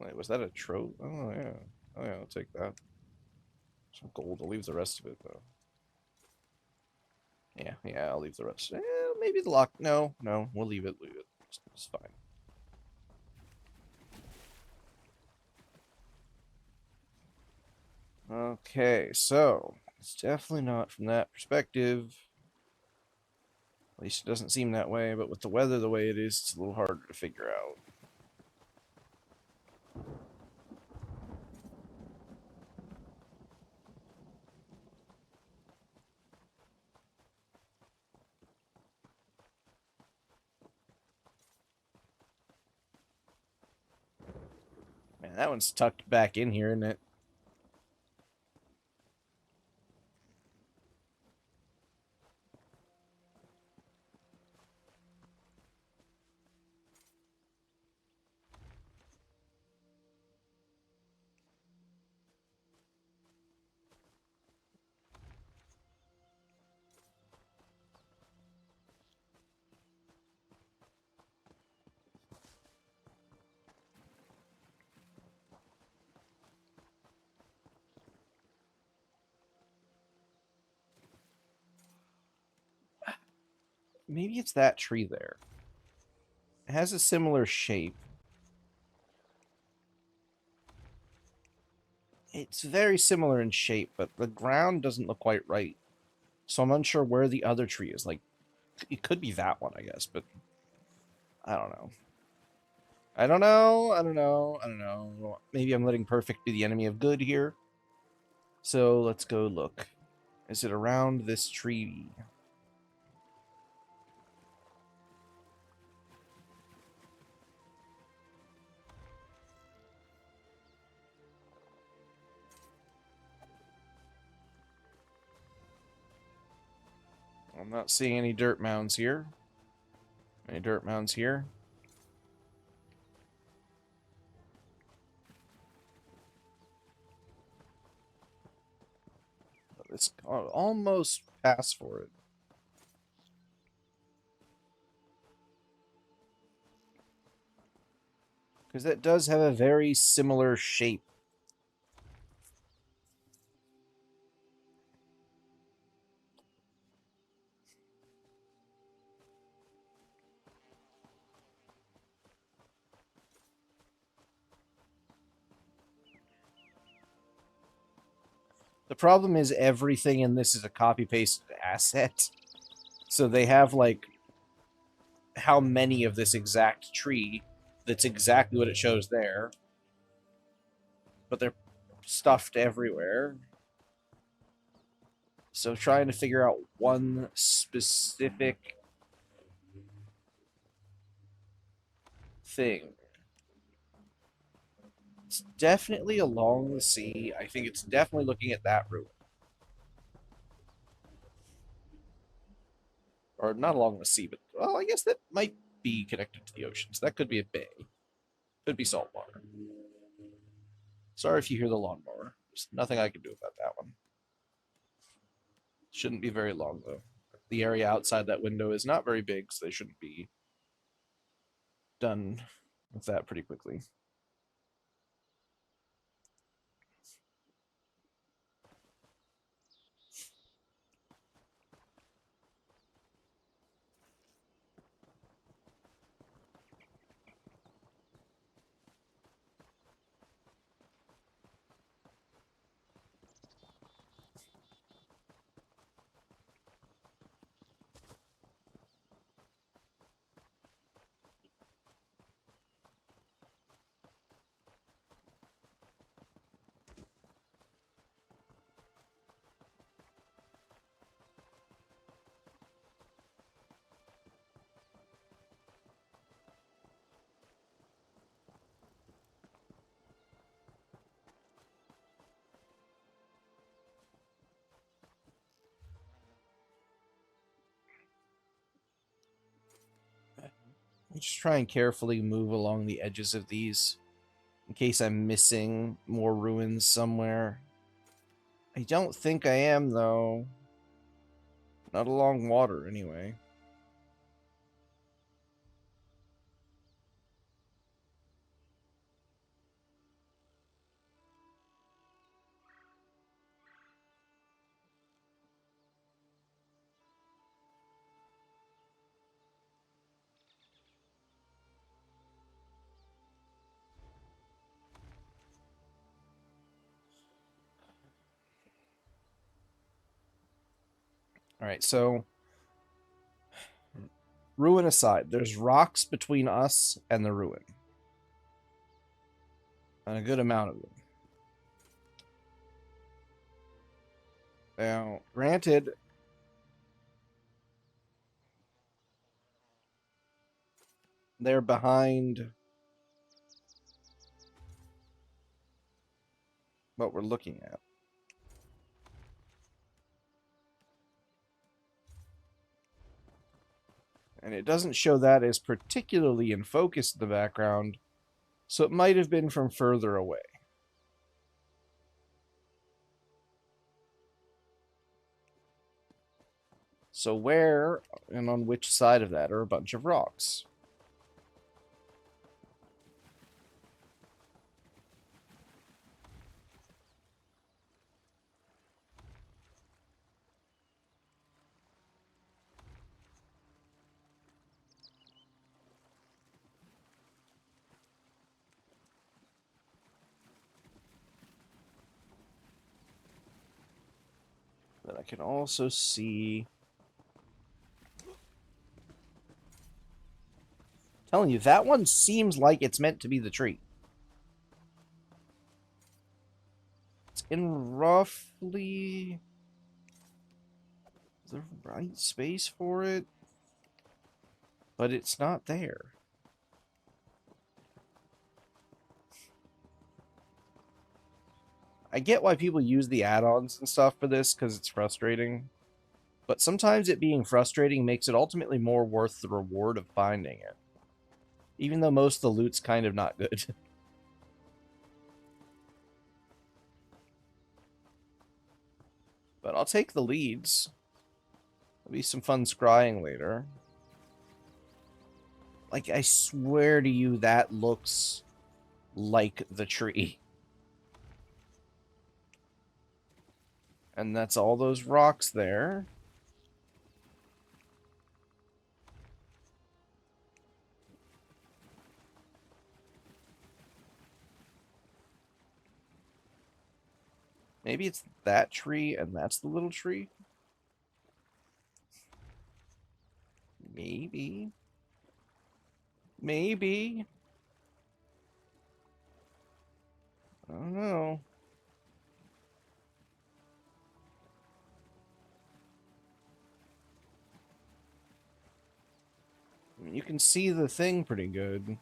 Speaker 1: Wait, was that a trope? Oh, yeah. Oh, yeah, I'll take that. Some gold. I'll leave the rest of it, though. Yeah, I'll leave the rest. Maybe the lock. No, we'll leave it. Leave it. It's fine. Okay, so it's definitely not from that perspective. At least it doesn't seem that way, but with the weather the way it is, it's a little harder to figure out. Man, that one's tucked back in here, isn't it? Maybe it's that tree there. It has a similar shape. It's very similar in shape, but the ground doesn't look quite right. So I'm unsure where the other tree is. Like, it could be that one, I guess, but I don't know. I don't know. Maybe I'm letting perfect be the enemy of good here. So let's go look. Is it around this tree? I'm not seeing any dirt mounds here. Any dirt mounds here? It's almost past for it. Because that does have a very similar shape. The problem is everything in this is a copy-pasted asset. So they have, like, how many of this exact tree that's exactly what it shows there. But they're stuffed everywhere. So trying to figure out one specific thing. It's definitely along the sea. I think it's definitely looking at that ruin. Or not along the sea, but, well, I guess that might be connected to the ocean. So that could be a bay. Could be saltwater. Sorry if you hear the lawnmower. There's nothing I can do about that one. Shouldn't be very long, though. The area outside that window is not very big, so they shouldn't be done with that pretty quickly. Just try and carefully move along the edges of these in case I'm missing more ruins somewhere. I don't think I am, though. Not along water, anyway. Alright, so ruin aside, there's rocks between us and the ruin. And a good amount of them. Now, granted, they're behind what we're looking at. And it doesn't show that as particularly in focus in the background, so it might have been from further away. So where and on which side of that are a bunch of rocks? But I can also see... telling you, that one seems like it's meant to be the tree. It's in roughly the right space for it, but it's not there. I get why people use the add-ons and stuff for this, because it's frustrating. But sometimes it being frustrating makes it ultimately more worth the reward of finding it. Even though most of the loot's kind of not good. But I'll take the leads. There'll be some fun scrying later. Like, I swear to you, that looks like the tree. And that's all those rocks there. Maybe it's that tree and that's the little tree? Maybe. Maybe. I don't know. I mean, you can see the thing pretty good.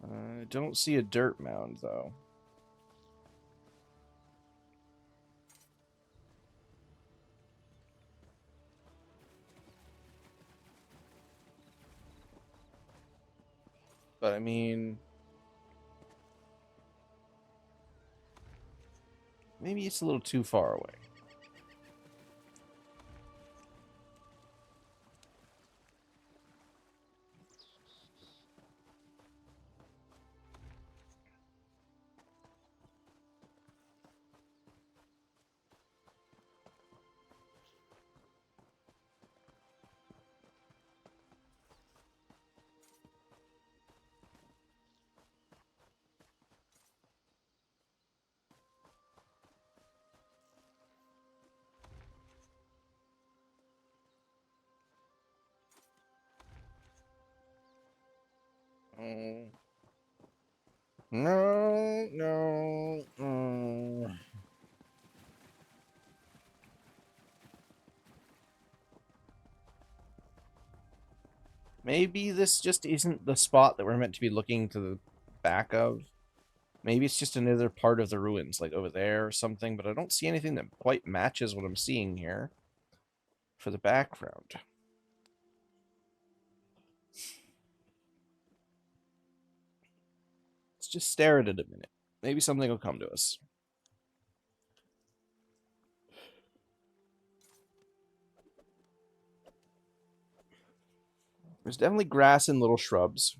Speaker 1: I don't see a dirt mound, though. But, I mean... maybe it's a little too far away. Oh. No, no, no. Maybe this just isn't the spot that we're meant to be looking to the back of. Maybe it's just another part of the ruins, like over there or something, but I don't see anything that quite matches what I'm seeing here for the background. Let's just stare at it a minute. Maybe something will come to us. There's definitely grass and little shrubs.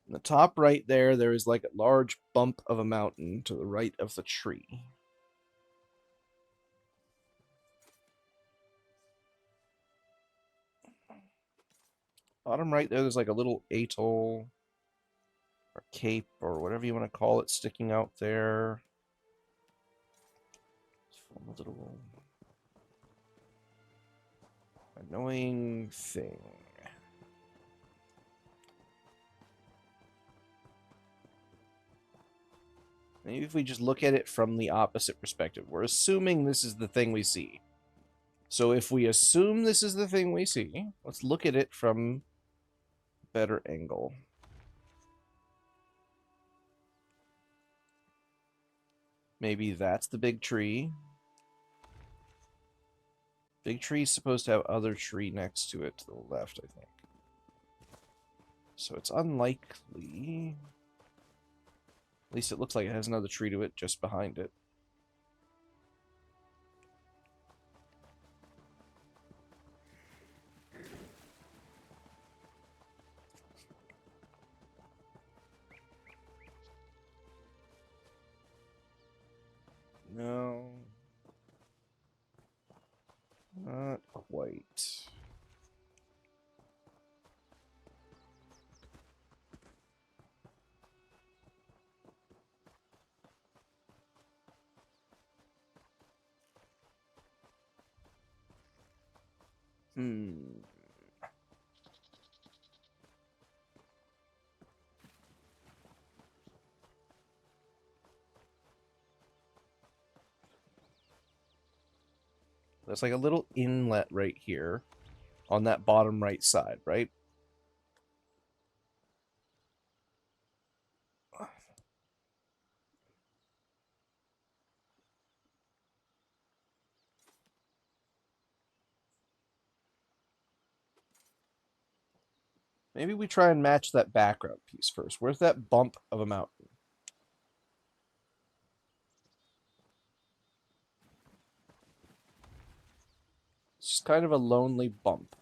Speaker 1: In the top right there is like a large bump of a mountain to the right of the tree. Bottom right there's like a little atoll or cape or whatever you want to call it sticking out there. Little annoying thing. Maybe if we just look at it from the opposite perspective. We're assuming this is the thing we see. So if we assume this is the thing we see, let's look at it from a better angle. Maybe that's the big tree. Big tree's supposed to have other tree next to it to the left, I think. So it's unlikely. At least it looks like it has another tree to it just behind it. No. Not quite. There's like a little inlet right here on that bottom right side, right? Maybe we try and match that background piece first. Where's that bump of a mountain? It's just kind of a lonely bump.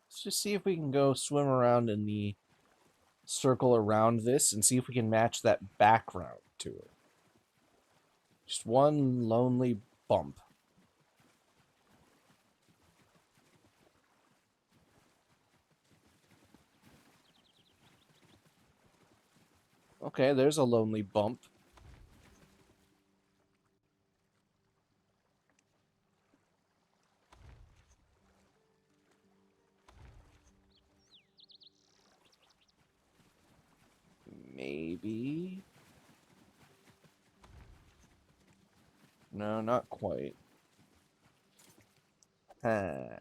Speaker 1: Let's just see if we can go swim around in the circle around this and see if we can match that background to it. Just one lonely bump. Okay, there's a lonely bump. Maybe. No, not quite. Huh.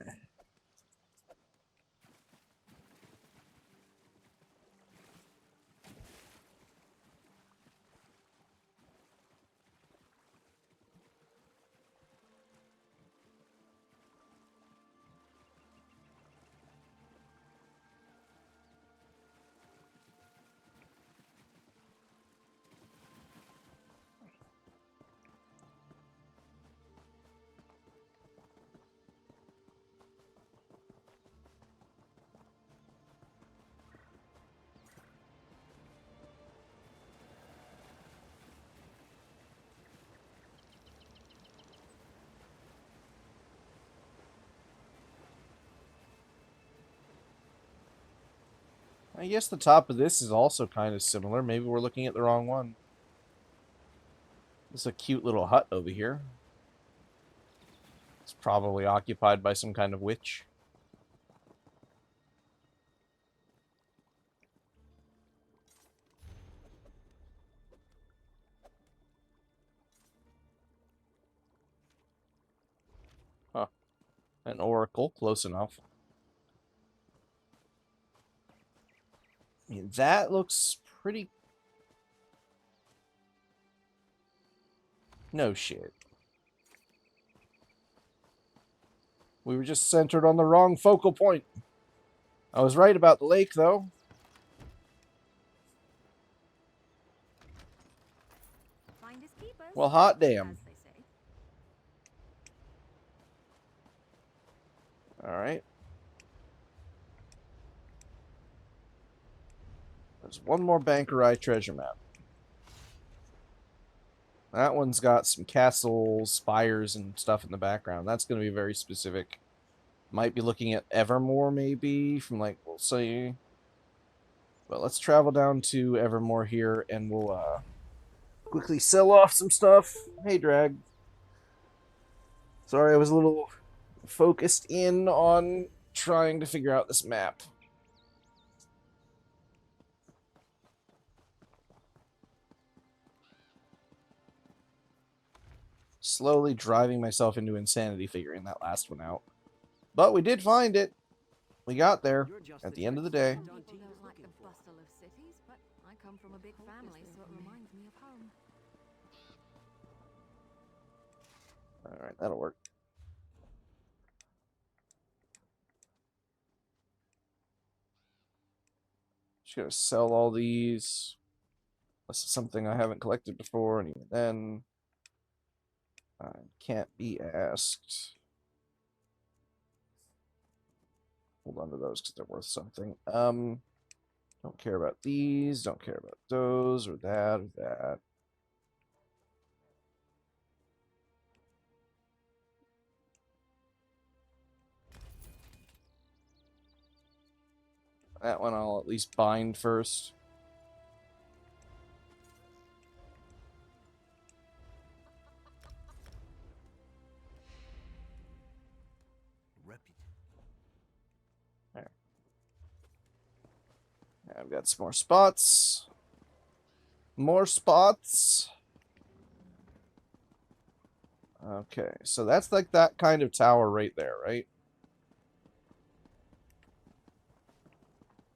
Speaker 1: I guess the top of this is also kind of similar. Maybe we're looking at the wrong one. This is a cute little hut over here. It's probably occupied by some kind of witch. Huh. An oracle, close enough. I mean, that looks pretty... No shit. We were just centered on the wrong focal point. I was right about the lake, though.
Speaker 6: Finders keepers,
Speaker 1: Well, hot damn.
Speaker 6: as they say.
Speaker 1: Alright. There's one more Bankerai treasure map. That one's got some castles, spires, and stuff in the background. That's going to be very specific. Might be looking at Evermore, maybe, from, like, we'll see. But let's travel down to Evermore here, and we'll quickly sell off some stuff. Hey, Drag. Sorry, I was a little focused in on trying to figure out this map. Slowly driving myself into insanity figuring that last one out. But we did find it. We got there
Speaker 4: You're just
Speaker 1: at the end of the day.
Speaker 6: Some people don't like the bustle of cities, but I come from a big family, so it reminds me of home.
Speaker 1: Alright, that'll work. Just gonna sell all these. This is something I haven't collected before, and even then, I can't be asked. Hold on to those because they're worth something. Don't care about these, don't care about those, or that, or that. That one I'll at least bind first. There. I've got some more spots. More spots. Okay, so that's like that kind of tower right there, right?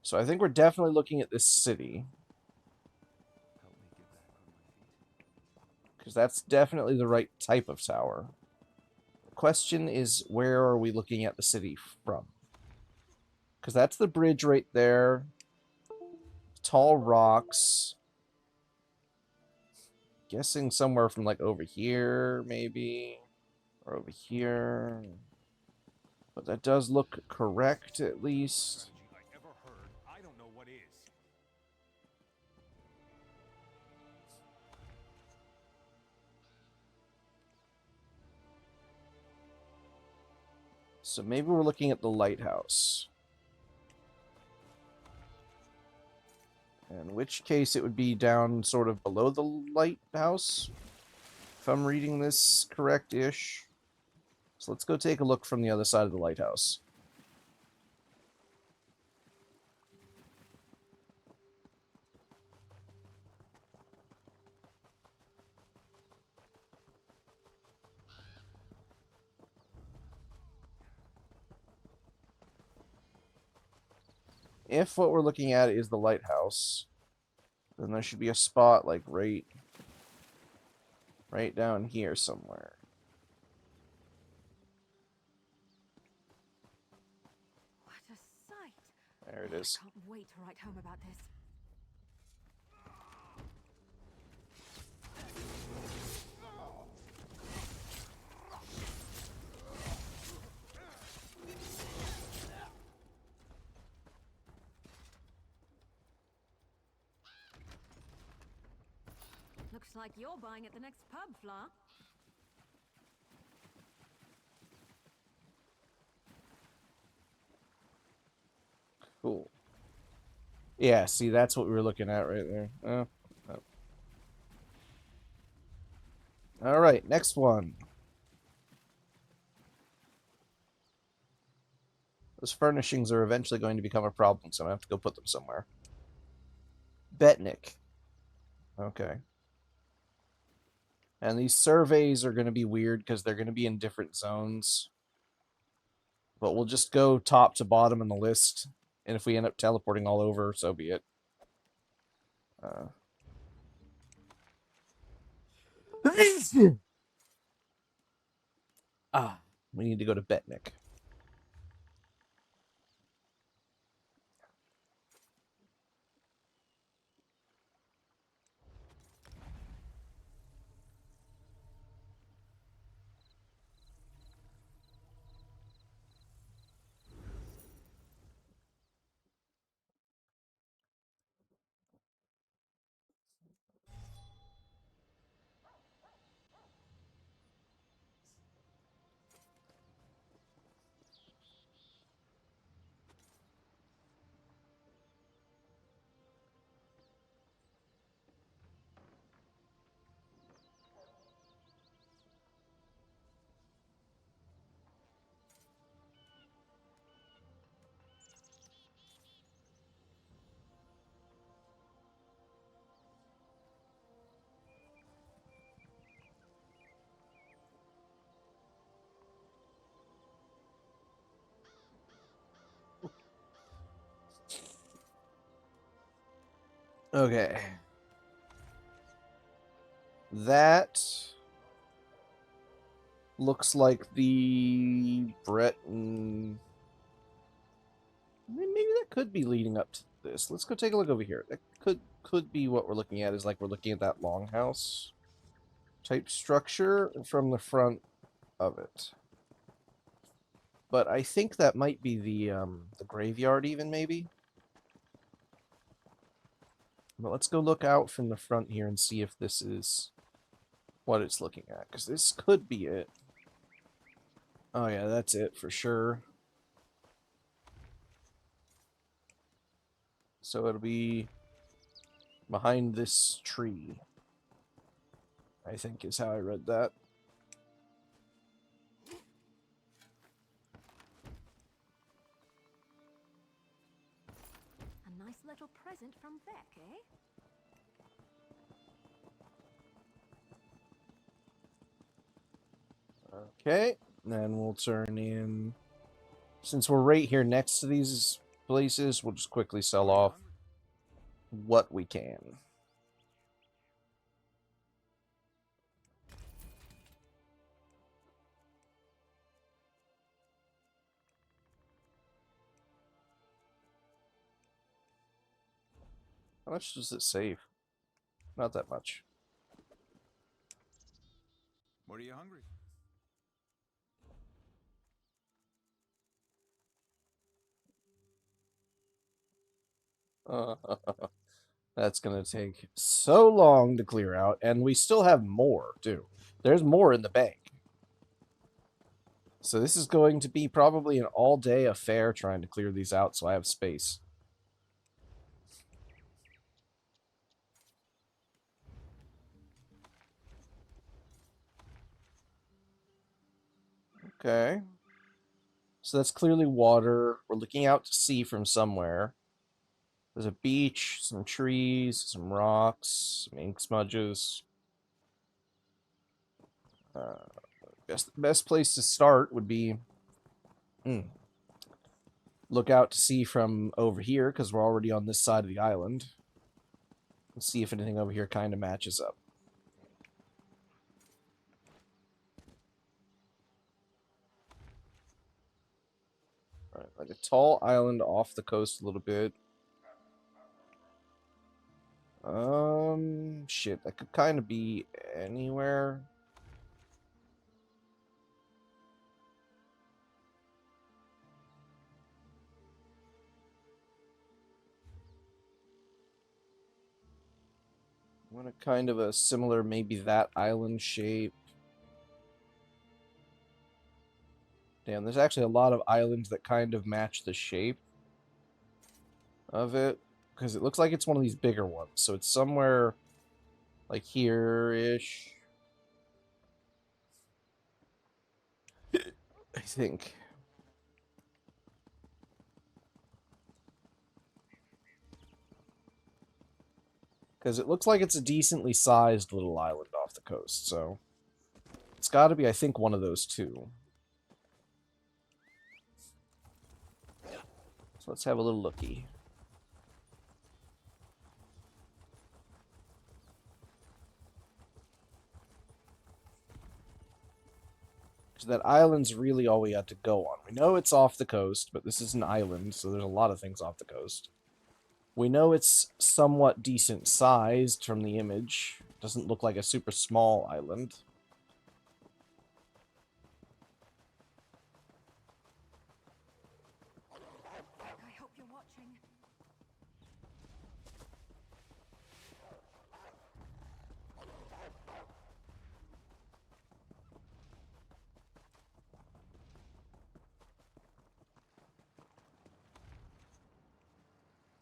Speaker 1: So I think we're definitely looking at this city. Because that's definitely the right type of tower. The question is, where are we looking at the city from? Because that's the bridge right there. Tall rocks. Guessing somewhere from like over here, maybe. Or over here. But that does look correct, at least.
Speaker 4: I ever heard. I don't know what is.
Speaker 1: So maybe we're looking at the lighthouse. In which case it would be down sort of below the lighthouse. If I'm reading this correct-ish. So let's go take a look from the other side of the lighthouse. If what we're looking at is the lighthouse, then there should be a spot like right down here somewhere.
Speaker 6: What a sight!
Speaker 1: There it is.
Speaker 6: I can't wait to write home about this. Looks like you're buying at the next pub, Fla.
Speaker 1: Cool. Yeah, see, that's what we were looking at right there. Oh. Alright, next one. Those furnishings are eventually going to become a problem, so I have to go put them somewhere. Betnik. Okay. And these surveys are going to be weird because they're going to be in different zones. But we'll just go top to bottom in the list. And if we end up teleporting all over, so be it. We need to go to Betnik. Okay. That looks like the Breton. Maybe that could be leading up to this. Let's go take a look over here. That could be what we're looking at. Is like we're looking at that longhouse type structure from the front of it. But I think that might be the graveyard even maybe. But let's go look out from the front here and see if this is what it's looking at, because this could be it. Oh yeah, that's it for sure. So it'll be behind this tree, I think is how I read that.
Speaker 6: A nice little present from Beck, eh?
Speaker 1: Okay, then we'll turn in. Since we're right here next to these places, we'll just quickly sell off what we can. How much does it save? Not that much.
Speaker 4: What are you hungry?
Speaker 1: That's gonna take so long to clear out, and we still have more, too. There's more in the bank. So this is going to be probably an all-day affair trying to clear these out so I have space. Okay. So that's clearly water. We're looking out to sea from somewhere. There's a beach, some trees, some rocks, some ink smudges. Guess the best place to start would be look out to sea from over here, because we're already on this side of the island. And see if anything over here kind of matches up. Alright, like a tall island off the coast a little bit. Shit, that could kind of be anywhere. I want a kind of a similar, maybe that island shape. Damn, there's actually a lot of islands that kind of match the shape of it. Because it looks like it's one of these bigger ones. So it's somewhere like here-ish. I think. Because it looks like it's a decently sized little island off the coast, so it's got to be, I think, one of those two. So let's have a little looky. So that island's really all we had to go on. We know it's off the coast, but this is an island, so there's a lot of things off the coast. We know it's somewhat decent sized from the image. Doesn't look like a super small island.
Speaker 6: I hope you're watching.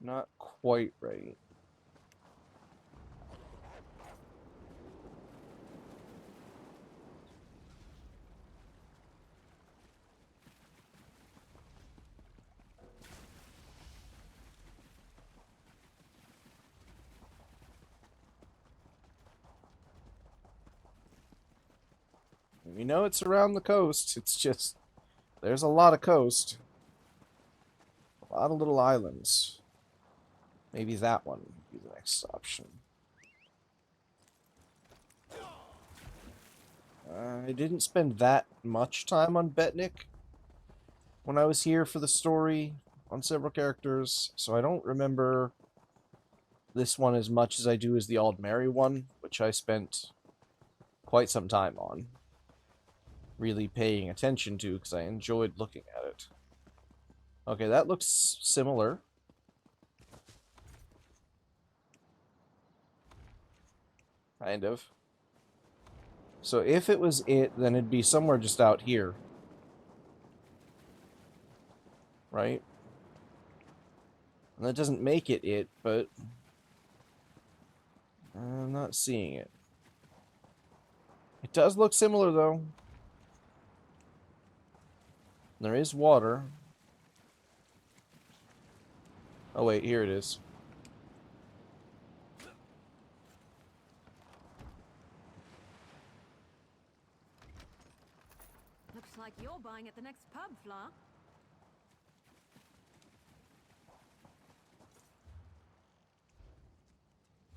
Speaker 1: Not quite right. We know it's around the coast. It's just, there's a lot of coast. A lot of little islands. Maybe that one would be the next option. I didn't spend that much time on Betnik when I was here for the story on several characters, so I don't remember this one as much as I do as the Aldmeri one, which I spent quite some time on. Really paying attention to because I enjoyed looking at it. Okay, that looks similar. Kind of. So if it was it, then it'd be somewhere just out here. Right? And that doesn't make it, but I'm not seeing it. It does look similar, though. There is water. Oh, wait, here it is.
Speaker 5: Looks like you're buying at the next pub, Fla.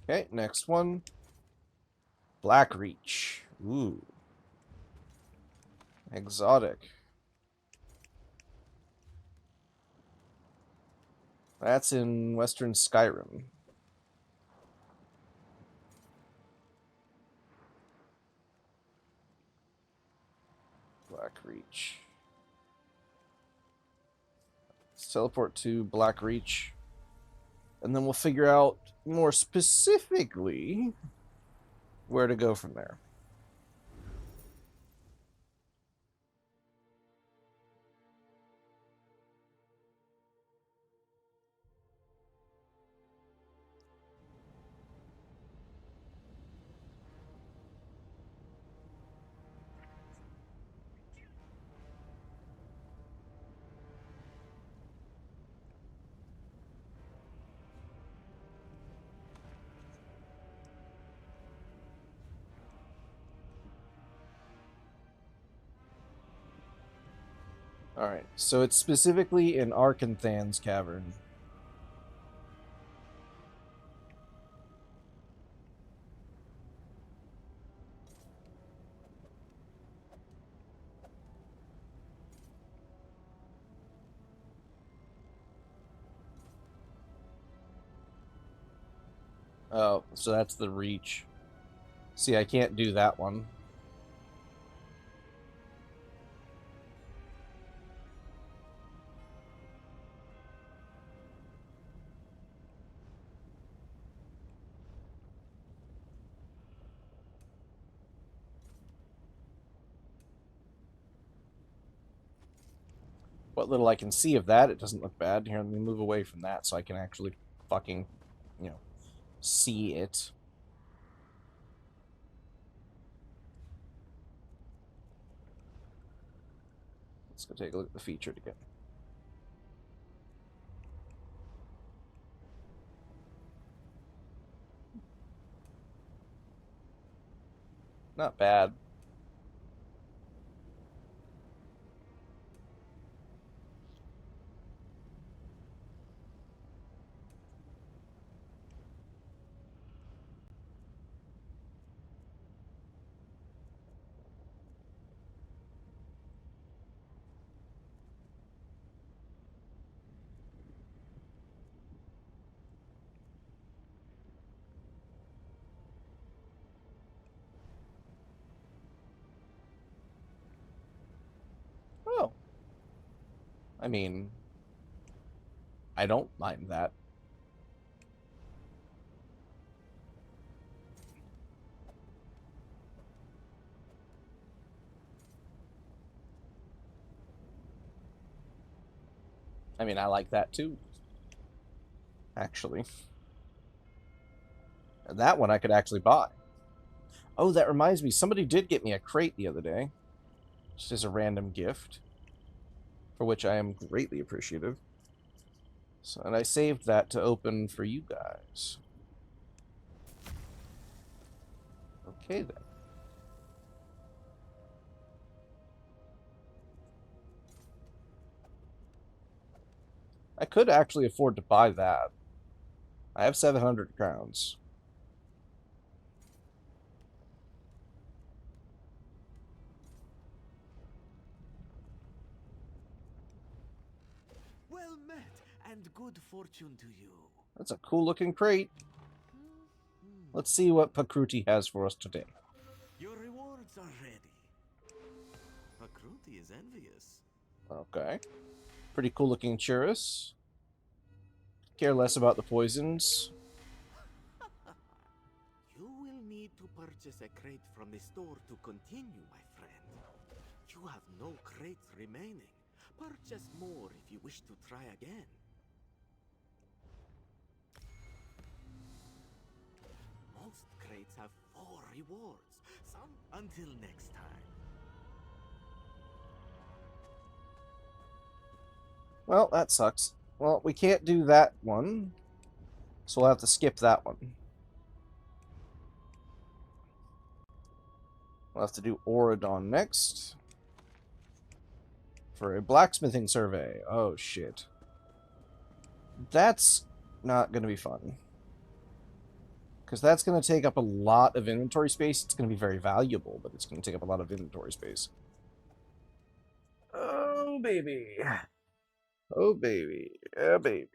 Speaker 1: Okay, next one. Blackreach. Ooh. Exotic. That's in Western Skyrim. Blackreach. Let's teleport to Blackreach. And then we'll figure out more specifically where to go from there. Alright, so it's specifically in Arkanthan's cavern. Oh, so that's the reach. See, I can't do that one. What little I can see of that, it doesn't look bad. Here, let me move away from that so I can actually fucking, see it. Let's go take a look at the featured again. Not bad. Oh. I mean, I don't mind that. I mean, I like that too. Actually. And that one I could actually buy. Oh, that reminds me. Somebody did get me a crate the other day. Just as a random gift. For which I am greatly appreciative. So, and I saved that to open for you guys. Okay, then. I could actually afford to buy that. I have 700 crowns.
Speaker 4: Well met, and good fortune to you.
Speaker 1: That's a cool looking crate. Let's see what Pakruti has for us today.
Speaker 4: Your rewards are ready. Pakruti is envious.
Speaker 1: Okay. Pretty cool looking churus. Care less about the poisons.
Speaker 4: You will need to purchase a crate from the store to continue, my friend. You have no crates remaining. Purchase more if you wish to try again. Most crates have 4 rewards. Some until next time.
Speaker 1: Well, that sucks. Well, we can't do that one. So we'll have to skip that one. We'll have to do Auradon next. For a blacksmithing survey. Oh, shit. That's not going to be fun. Because that's going to take up a lot of inventory space. It's going to be very valuable, but it's going to take up a lot of inventory space. Oh, baby. Oh, baby. Yeah, baby.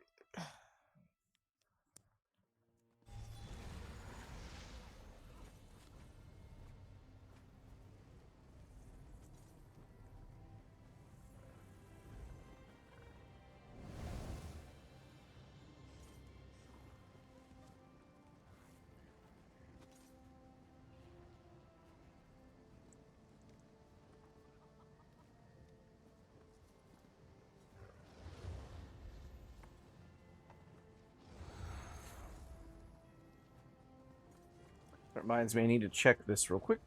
Speaker 1: That reminds me, I need to check this real quick.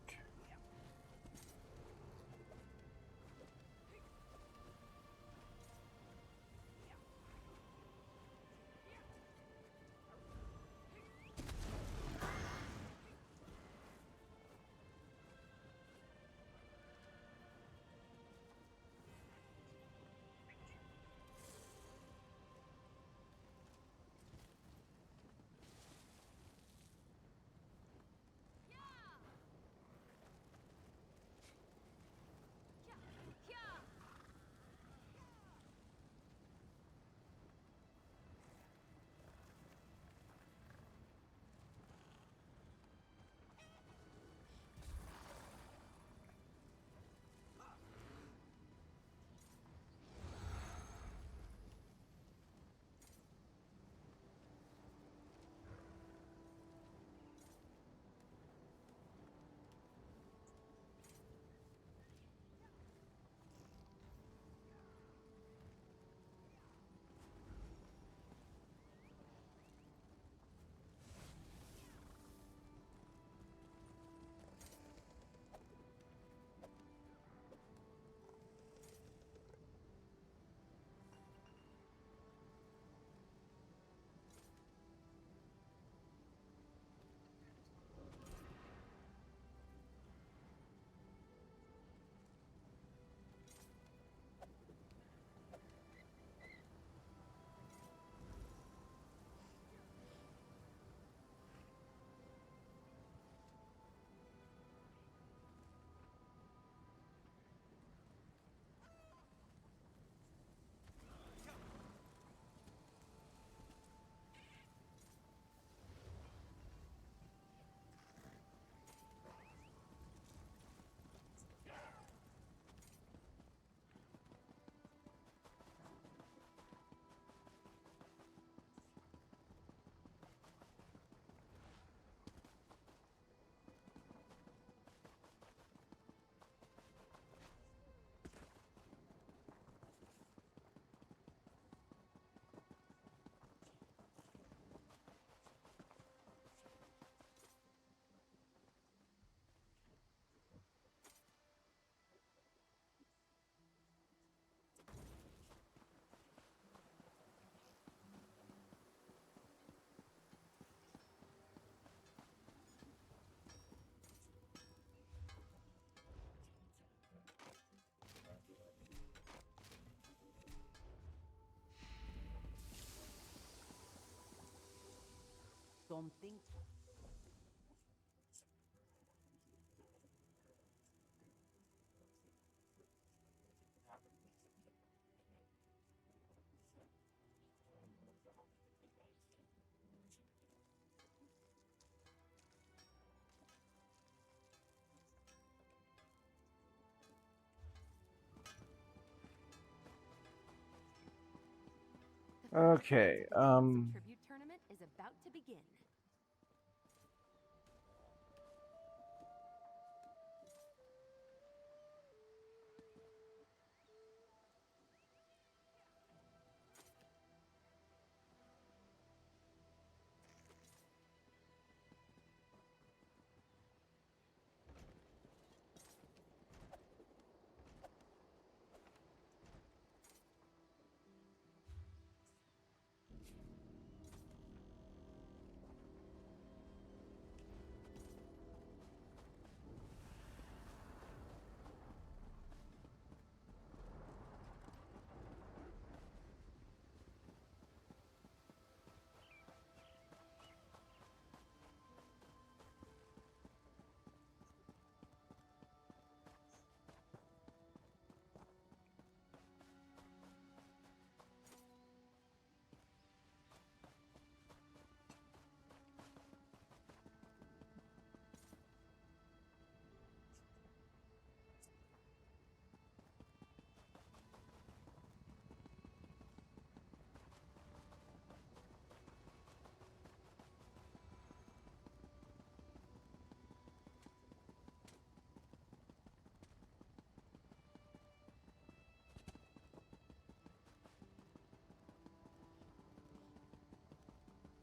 Speaker 6: something.
Speaker 1: Okay,
Speaker 6: Tribute tournament is about to begin.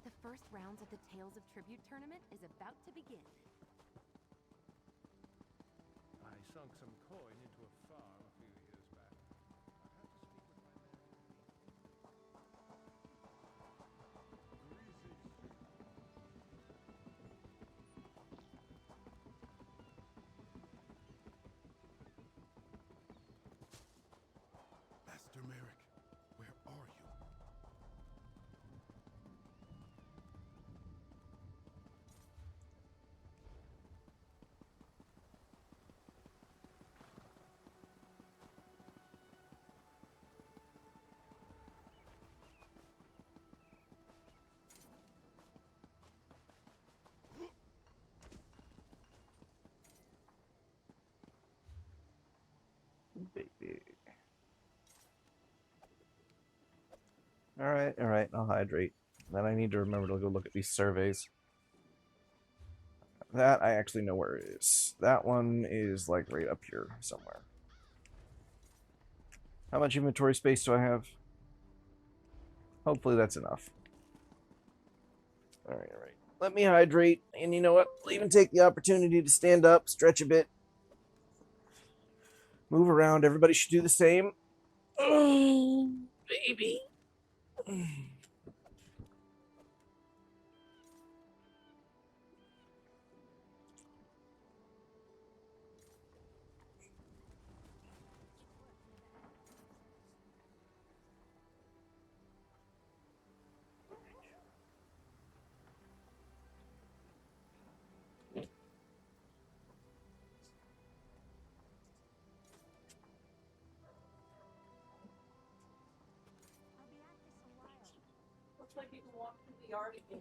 Speaker 6: The first rounds of the Tales of Tribute tournament is about to begin.
Speaker 7: I sunk some coin into a farm a few years back. I'd have to speak with my man.
Speaker 8: Master Merrick, where are you?
Speaker 1: baby. Alright, I'll hydrate. Then I need to remember to go look at these surveys. That I actually know where it is. That one is like right up here somewhere. How much inventory space do I have? Hopefully that's enough. Alright. Let me hydrate, and you know what? I'll even take the opportunity to stand up, stretch a bit, move around. Everybody should do the same. Oh, baby.
Speaker 5: Looks like you can walk through the yard again.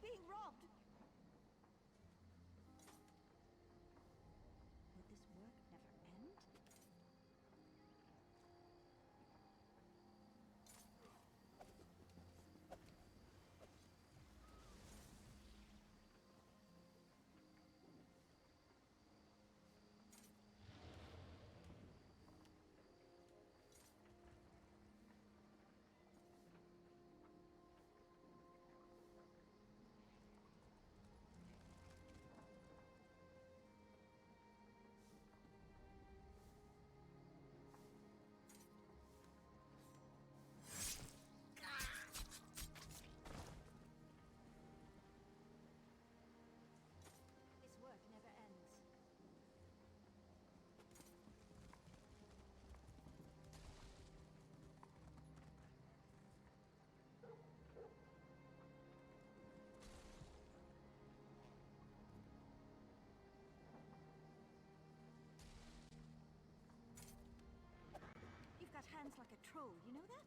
Speaker 2: being robbed. Would this work never end? This work never ends. You've got hands like a troll, you know that?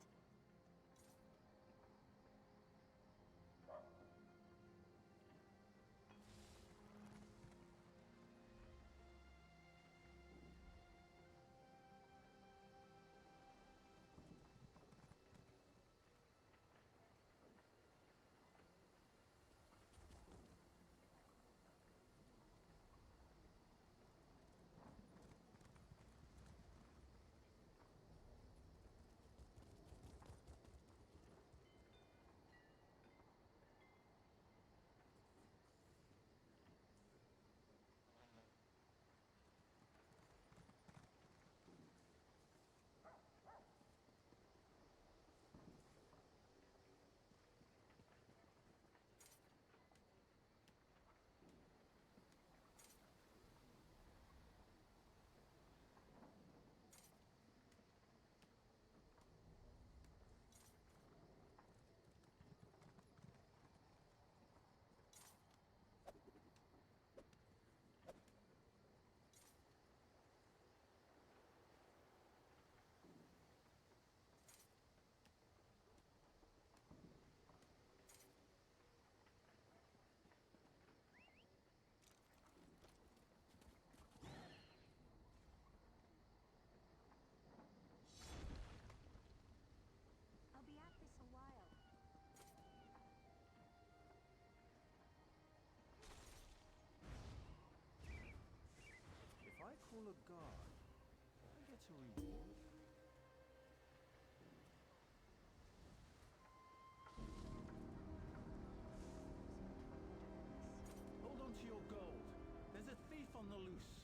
Speaker 2: I'll be at this a while.
Speaker 7: If I call a guard, I get a reward. Hold on to your gold. There's a thief on the loose.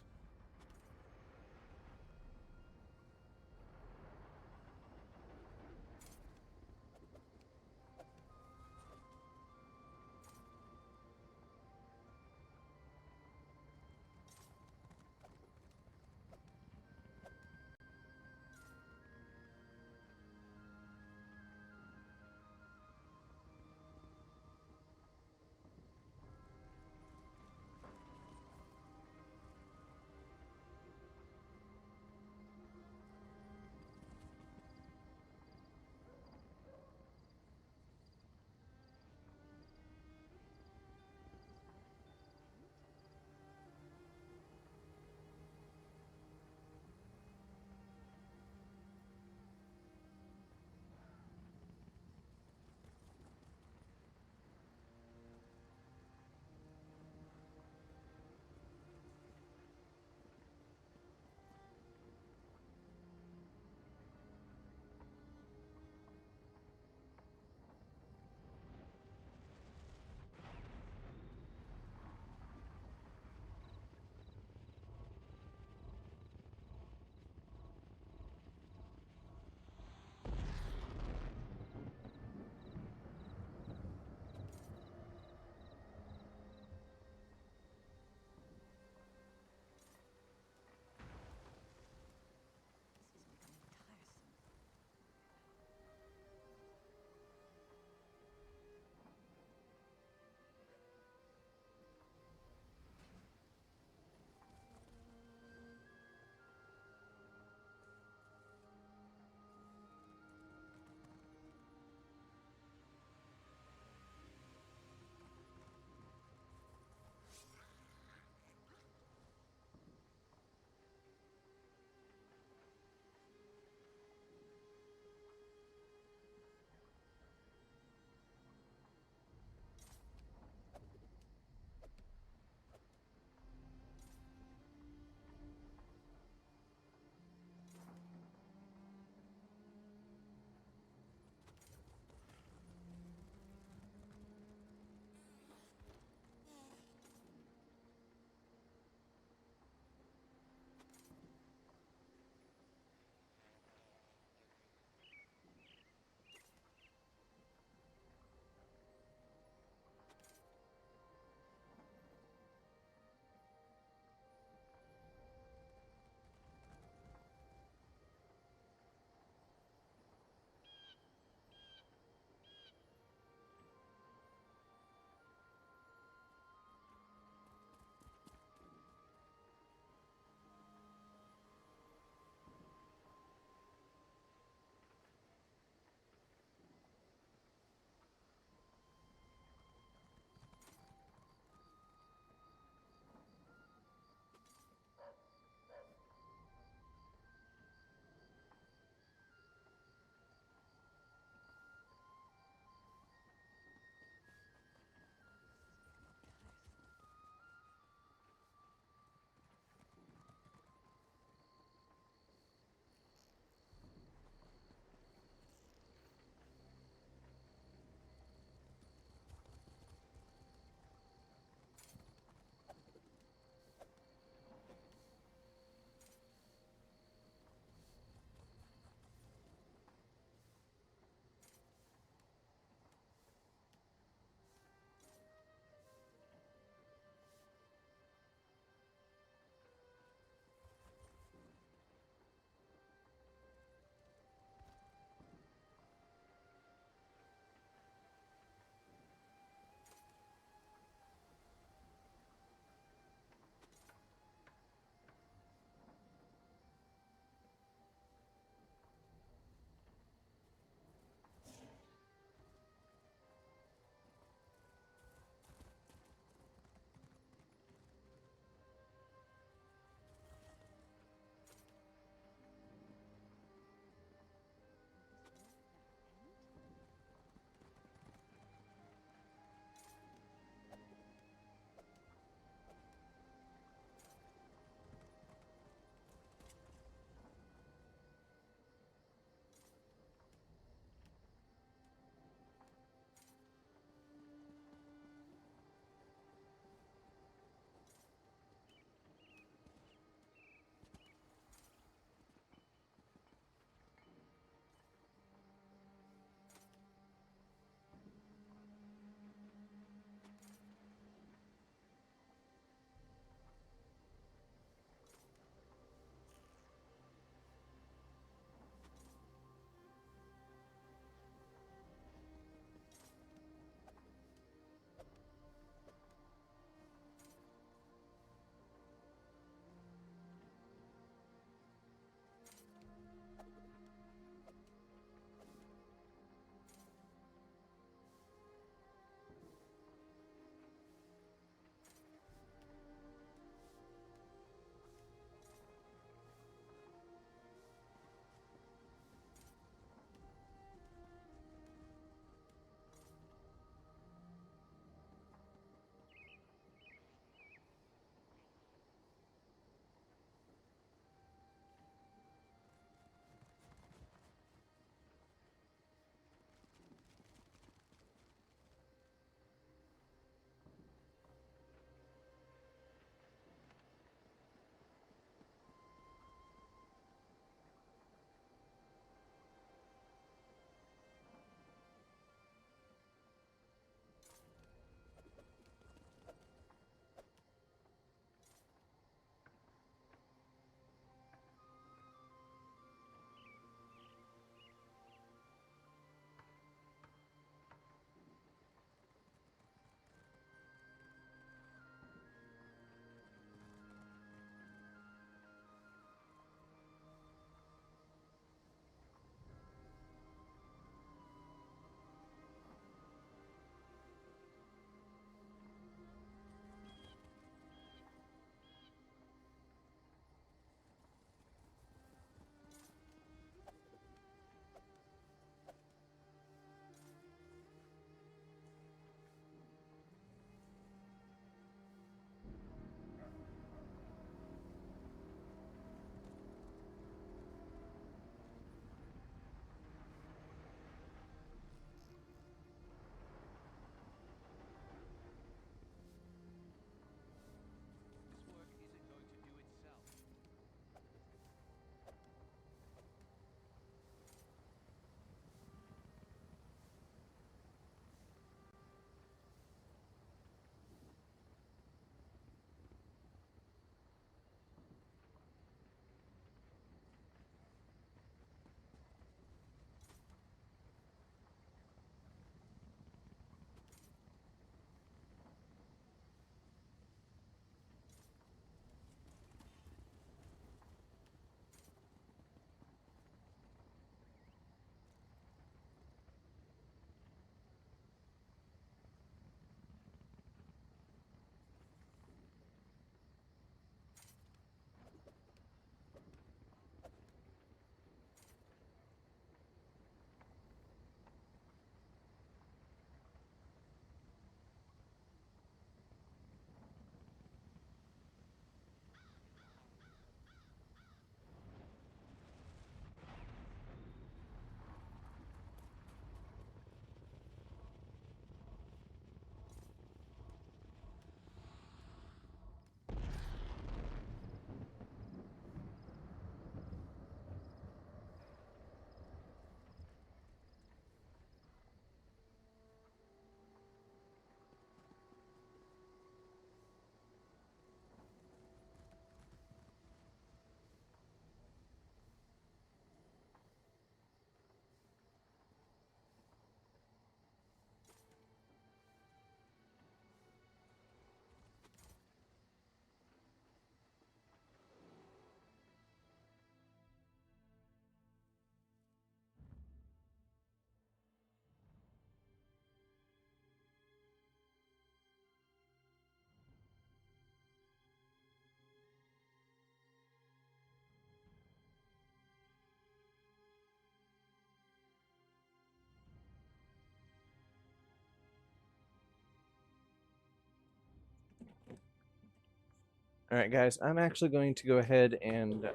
Speaker 1: All right, guys, I'm actually going to go ahead and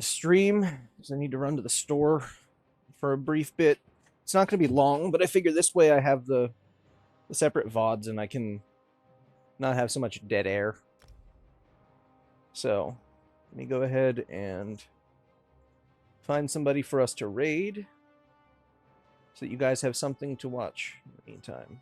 Speaker 1: stream because I need to run to the store for a brief bit. It's not going to be long, but I figure this way I have the separate VODs and I can not have so much dead air. So, let me go ahead and find somebody for us to raid so that you guys have something to watch in the meantime.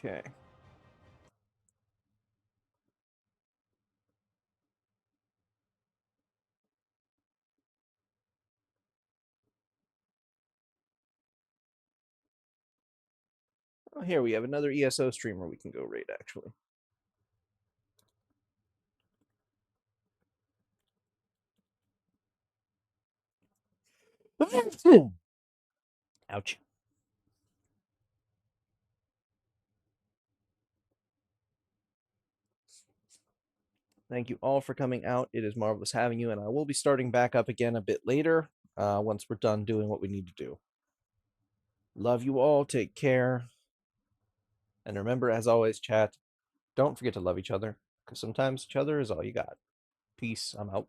Speaker 1: Okay. Oh, here we have another ESO streamer we can go raid, actually. Ouch. Thank you all for coming out. It is marvelous having you, and I will be starting back up again a bit later once we're done doing what we need to do. Love you all. Take care. And remember, as always, chat, don't forget to love each other, because sometimes each other is all you got. Peace. I'm out.